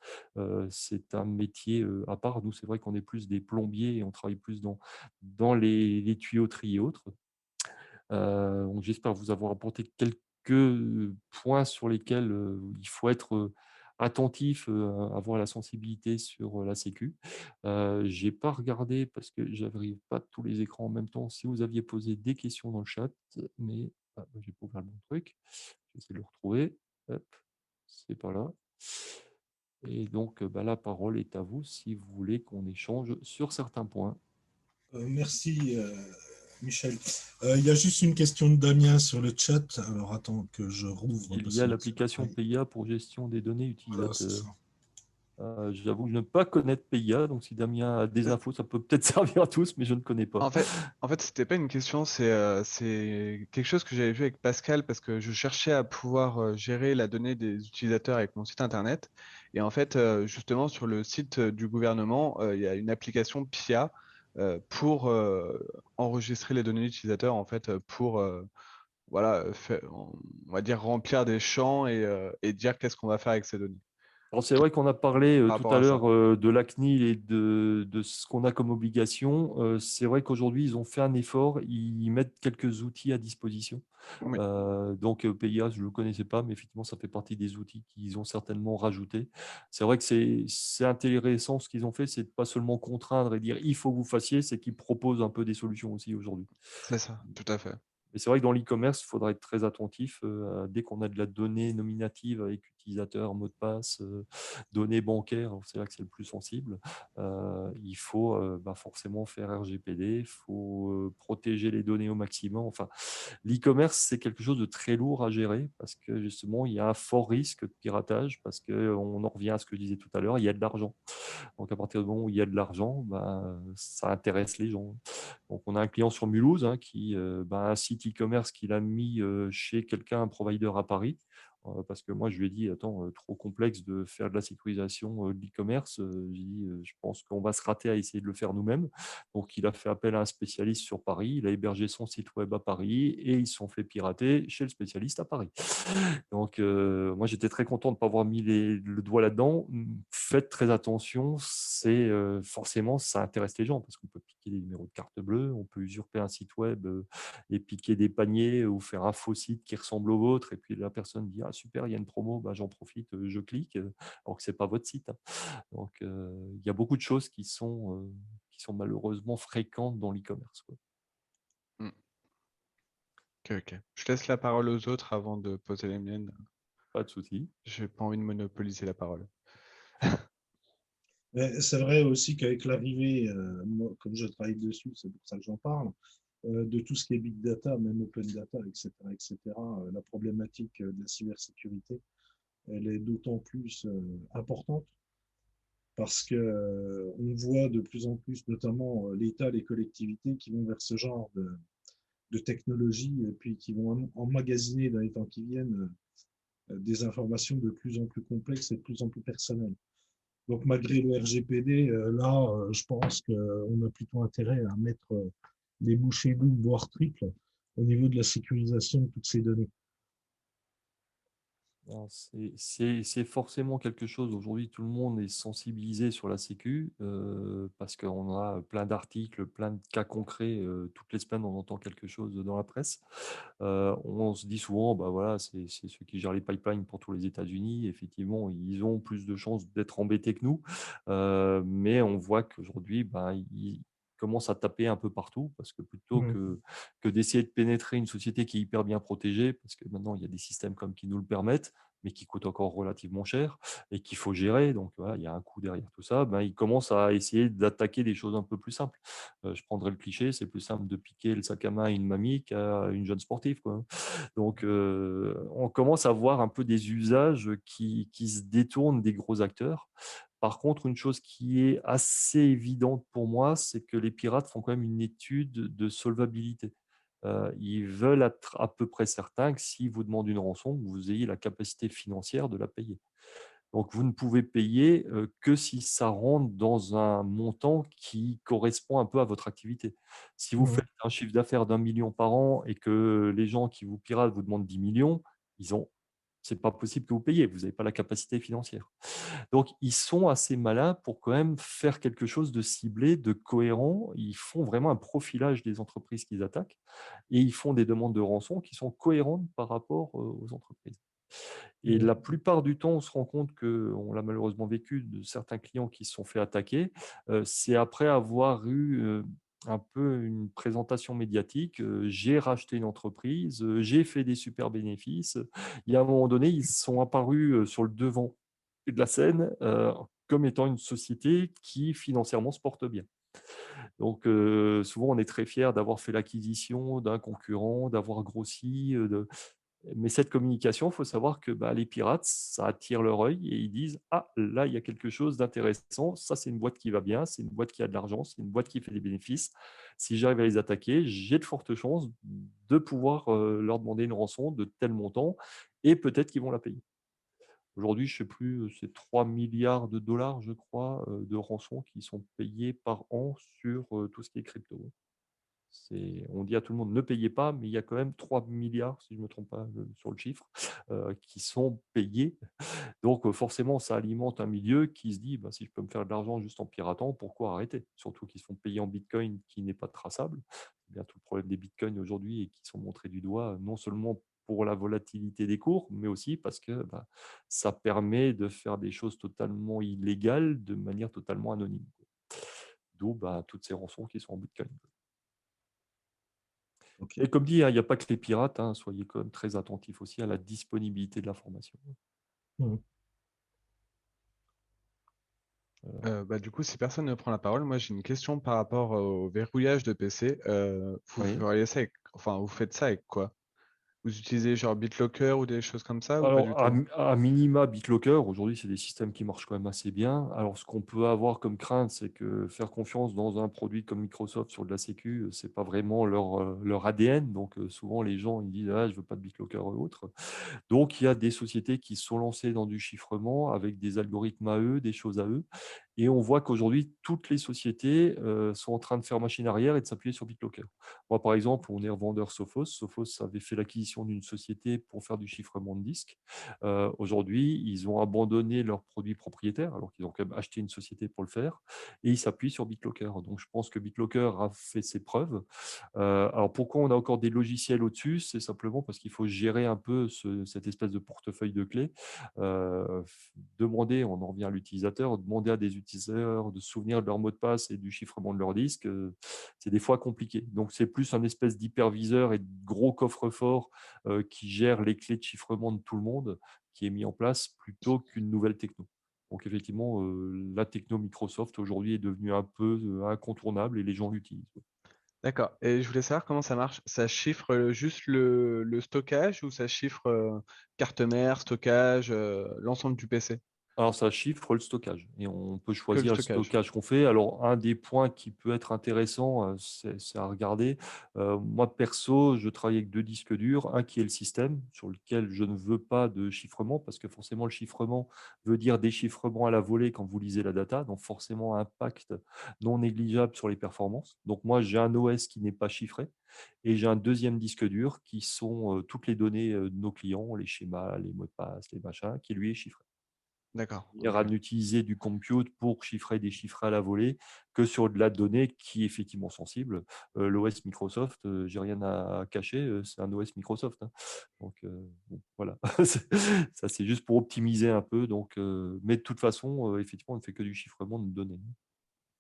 C'est un métier, à part. Nous, c'est vrai qu'on est plus des plombiers et on travaille plus dans les tuyauteries et autres. Donc j'espère vous avoir apporté quelques, points sur lesquels, il faut être, attentif, avoir la sensibilité sur, la sécu. J'ai pas regardé parce que j'arrive pas tous les écrans en même temps, si vous aviez posé des questions dans le chat, mais bah, j'ai pas ouvert le bon truc. Je vais essayer de le retrouver. Hop, c'est pas là et donc, bah, la parole est à vous si vous voulez qu'on échange sur certains points. Merci, Michel. Il y a juste une question de Damien sur le chat. Alors, attends que je rouvre Il parce y a que l'application oui, PIA pour gestion des données voilà, c'est utilisateurs. ça. J'avoue ne pas connaître PIA, donc si Damien a des infos, ça peut peut-être servir à tous, mais je ne connais pas. En fait, c'était pas une question, c'est quelque chose que j'avais vu avec Pascal parce que je cherchais à pouvoir gérer la donnée des utilisateurs avec mon site internet. Et en fait, justement, sur le site du gouvernement, il y a une application PIA pour enregistrer les données utilisateurs, en fait, pour voilà, on va dire remplir des champs et dire qu'est-ce qu'on va faire avec ces données. Alors, c'est vrai qu'on a parlé par tout rapport à à ça? l'heure de la CNIL et de ce qu'on a comme obligation. C'est vrai qu'aujourd'hui, ils ont fait un effort, ils mettent quelques outils à disposition. Oui, Donc, PIA, je ne le connaissais pas, mais effectivement, ça fait partie des outils qu'ils ont certainement rajoutés. C'est vrai que c'est intéressant ce qu'ils ont fait, c'est de pas seulement contraindre et dire il faut que vous fassiez, c'est qu'ils proposent un peu des solutions aussi aujourd'hui. c'est ça, tout à fait. Et c'est vrai que dans l'e-commerce, il faudra être très attentif. Dès qu'on a de la donnée nominative avec utilisateur, mot de passe, données bancaires, c'est là que c'est le plus sensible. Il faut forcément faire RGPD, il faut protéger les données au maximum. Enfin, l'e-commerce, c'est quelque chose de très lourd à gérer parce que justement, il y a un fort risque de piratage parce qu'on en revient à ce que je disais tout à l'heure, il y a de l'argent. Donc, à partir du moment où il y a de l'argent, ça intéresse les gens. Donc, on a un client sur Mulhouse qui, un site e-commerce qu'il a mis chez quelqu'un, un provider à Paris. Parce que moi, je lui ai dit, attends, trop complexe de faire de la sécurisation de l'e-commerce. J'ai dit, je pense qu'on va se rater à essayer de le faire nous-mêmes. Donc, il a fait appel à un spécialiste sur Paris. Il a hébergé son site web à Paris et ils se sont fait pirater chez le spécialiste à Paris. Donc, moi, j'étais très content de ne pas avoir mis le doigt là-dedans. Faites très attention, forcément, ça intéresse les gens parce qu'on peut piquer des numéros de carte bleue, on peut usurper un site web et piquer des paniers ou faire un faux site qui ressemble au vôtre. Et puis la personne dit ah super, il y a une promo, j'en profite, je clique, alors que c'est pas votre site. Donc, il y a beaucoup de choses qui sont malheureusement fréquentes dans l'e-commerce, quoi. Mm. Ok, ok. Je laisse la parole aux autres avant de poser les miennes. Pas de souci. Je n'ai pas envie de monopoliser la parole. Mais c'est vrai aussi qu'avec l'arrivée, moi, comme je travaille dessus, c'est pour ça que j'en parle, de tout ce qui est big data, même open data, etc., la problématique de la cybersécurité, elle est d'autant plus importante parce que on voit de plus en plus, notamment l'État, les collectivités, qui vont vers ce genre de technologie et puis qui vont emmagasiner dans les temps qui viennent des informations de plus en plus complexes et de plus en plus personnelles. Donc, malgré le RGPD, là, je pense qu'on a plutôt intérêt à mettre les bouchées doubles, voire triples, au niveau de la sécurisation de toutes ces données. Non, c'est forcément quelque chose. Aujourd'hui, tout le monde est sensibilisé sur la sécu parce qu'on a plein d'articles, plein de cas concrets. Toutes les semaines, on entend quelque chose dans la presse. On se dit souvent, bah voilà, c'est ceux qui gèrent les pipelines pour tous les États-Unis. Effectivement, ils ont plus de chances d'être embêtés que nous. Mais on voit qu'aujourd'hui, ils commencent à taper un peu partout parce que plutôt Mmh. que d'essayer de pénétrer une société qui est hyper bien protégée, parce que maintenant, il y a des systèmes comme qui nous le permettent, mais qui coûtent encore relativement cher et qu'il faut gérer. Donc, voilà, il y a un coût derrière tout ça. Ils commencent à essayer d'attaquer des choses un peu plus simples. Je prendrai le cliché, c'est plus simple de piquer le sac à main à une mamie qu'à une jeune sportive, quoi. Donc, on commence à voir un peu des usages qui se détournent des gros acteurs. Par contre, une chose qui est assez évidente pour moi, c'est que les pirates font quand même une étude de solvabilité. Ils veulent être à peu près certains que s'ils vous demandent une rançon, que vous ayez la capacité financière de la payer. Donc, vous ne pouvez payer que si ça rentre dans un montant qui correspond un peu à votre activité. Si vous Mmh. faites un chiffre d'affaires d'1 million par an et que les gens qui vous piratent vous demandent 10 millions, c'est pas possible que vous payiez. Vous n'avez pas la capacité financière. Donc, ils sont assez malins pour quand même faire quelque chose de ciblé, de cohérent. Ils font vraiment un profilage des entreprises qu'ils attaquent et ils font des demandes de rançon qui sont cohérentes par rapport aux entreprises. Et Mmh. la plupart du temps, on se rend compte qu'on l'a malheureusement vécu de certains clients qui se sont fait attaquer. C'est après avoir eu un peu une présentation médiatique. J'ai racheté une entreprise, j'ai fait des super bénéfices. Il y a un moment donné, ils sont apparus sur le devant de la scène comme étant une société qui financièrement se porte bien. Donc, souvent, on est très fier d'avoir fait l'acquisition d'un concurrent, d'avoir grossi, mais cette communication, il faut savoir que les pirates, ça attire leur œil et ils disent ah, là, il y a quelque chose d'intéressant. Ça, c'est une boîte qui va bien, c'est une boîte qui a de l'argent, c'est une boîte qui fait des bénéfices. Si j'arrive à les attaquer, j'ai de fortes chances de pouvoir leur demander une rançon de tel montant et peut-être qu'ils vont la payer. Aujourd'hui, je ne sais plus, c'est 3 milliards de dollars, je crois, de rançons qui sont payées par an sur tout ce qui est crypto. On dit à tout le monde ne payez pas, mais il y a quand même 3 milliards, si je ne me trompe pas sur le chiffre, qui sont payés. Donc forcément, ça alimente un milieu qui se dit bah, si je peux me faire de l'argent juste en piratant, pourquoi arrêter? Surtout qu'ils se font payer en bitcoin qui n'est pas traçable. C'est bien tout le problème des bitcoins aujourd'hui et qui sont montrés du doigt, non seulement pour la volatilité des cours, mais aussi parce que bah, ça permet de faire des choses totalement illégales de manière totalement anonyme. D'où bah, toutes ces rançons qui sont en bitcoin. Ok. Et comme dit, hein, il n'y a pas que les pirates, hein, soyez quand même très attentifs aussi à la disponibilité de l'information. Mhm. Du coup, si personne ne prend la parole, moi j'ai une question par rapport au verrouillage de PC. Vous Oui. feriez ça enfin, vous faites ça avec quoi? Vous utilisez genre BitLocker ou des choses comme ça ou pas du Alors, tout? à minima, BitLocker, aujourd'hui, c'est des systèmes qui marchent quand même assez bien. Alors, ce qu'on peut avoir comme crainte, c'est que faire confiance dans un produit comme Microsoft sur de la sécu, c'est pas vraiment leur ADN. Donc, souvent, les gens, ils disent, ah, je veux pas de BitLocker ou autre. Donc, il y a des sociétés qui se sont lancées dans du chiffrement avec des algorithmes à eux, des choses à eux. Et on voit qu'aujourd'hui, toutes les sociétés sont en train de faire machine arrière et de s'appuyer sur BitLocker. Moi, par exemple, on est revendeur Sophos. Sophos avait fait l'acquisition d'une société pour faire du chiffrement de disques. Aujourd'hui, ils ont abandonné leurs produits propriétaires, alors qu'ils ont quand même acheté une société pour le faire, et ils s'appuient sur BitLocker. Donc, je pense que BitLocker a fait ses preuves. Alors, pourquoi on a encore des logiciels au-dessus? C'est simplement parce qu'il faut gérer un peu cette espèce de portefeuille de clés. Demander, on en revient à l'utilisateur, demander à des utilisateurs de se souvenir de leur mot de passe et du chiffrement de leur disque, c'est des fois compliqué. Donc, c'est plus un espèce d'hyperviseur et de gros coffre-fort qui gère les clés de chiffrement de tout le monde qui est mis en place plutôt qu'une nouvelle techno. Donc, effectivement, la techno Microsoft aujourd'hui est devenue un peu incontournable et les gens l'utilisent. D'accord. Et je voulais savoir comment ça marche. Ça chiffre juste le stockage ou ça chiffre carte mère, stockage, l'ensemble du PC? Alors, ça chiffre le stockage et on peut Que le choisir le stockage. stockage qu'on fait. Alors, un des points qui peut être intéressant, c'est à regarder. Moi, perso, je travaille avec 2 disques durs. Un qui est le système, sur lequel je ne veux pas de chiffrement, parce que forcément, le chiffrement veut dire déchiffrement à la volée quand vous lisez la data, donc forcément impact non négligeable sur les performances. Donc, moi, j'ai un OS qui n'est pas chiffré et j'ai un deuxième disque dur qui sont toutes les données de nos clients, les schémas, les mots de passe, les machins, qui lui est chiffré D'accord. à Ok. n'utiliser du compute pour chiffrer des chiffres à la volée que sur de la donnée qui est effectivement sensible. L'OS Microsoft, j'ai rien à cacher, c'est un OS Microsoft, hein. Donc bon, voilà, ça c'est juste pour optimiser un peu. Donc, mais de toute façon, effectivement, on ne fait que du chiffrement de données.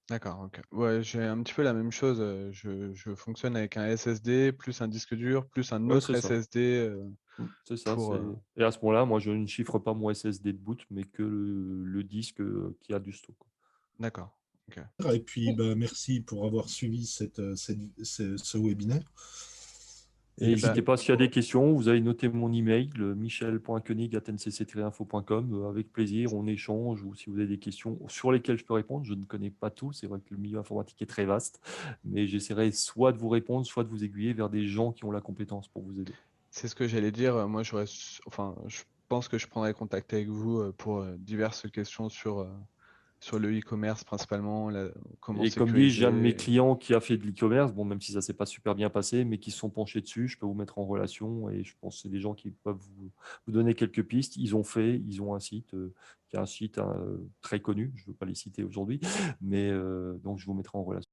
D'accord. Ok. Ouais, j'ai un petit peu la même chose. Je fonctionne avec un SSD plus un disque dur plus un Ouais, autre c'est ça. SSD C'est ça. pour. Et à ce moment-là, moi, je ne chiffre pas mon SSD de boot, mais que le disque qui a du stock. D'accord. Ok. Et puis, bah, merci pour avoir suivi ce webinaire. Et Et Et puis, ben, n'hésitez pas, s'il y a des questions, vous avez noté mon email, michel.koenig@ncc-info.com. Avec plaisir, on échange ou si vous avez des questions sur lesquelles je peux répondre. Je ne connais pas tout, c'est vrai que le milieu informatique est très vaste, mais j'essaierai soit de vous répondre, soit de vous aiguiller vers des gens qui ont la compétence pour vous aider. c'est ce que j'allais dire. Moi, enfin, je pense que je prendrai contact avec vous pour diverses questions sur le e-commerce principalement, comment Et comme dit, j'ai un de mes sécuriser. clients qui a fait de l'e-commerce, bon, même si ça ne s'est pas super bien passé, mais qui se sont penchés dessus, je peux vous mettre en relation et je pense que c'est des gens qui peuvent vous donner quelques pistes. Ils ont un site qui est un site très connu, je ne veux pas les citer aujourd'hui, mais donc je vous mettrai en relation.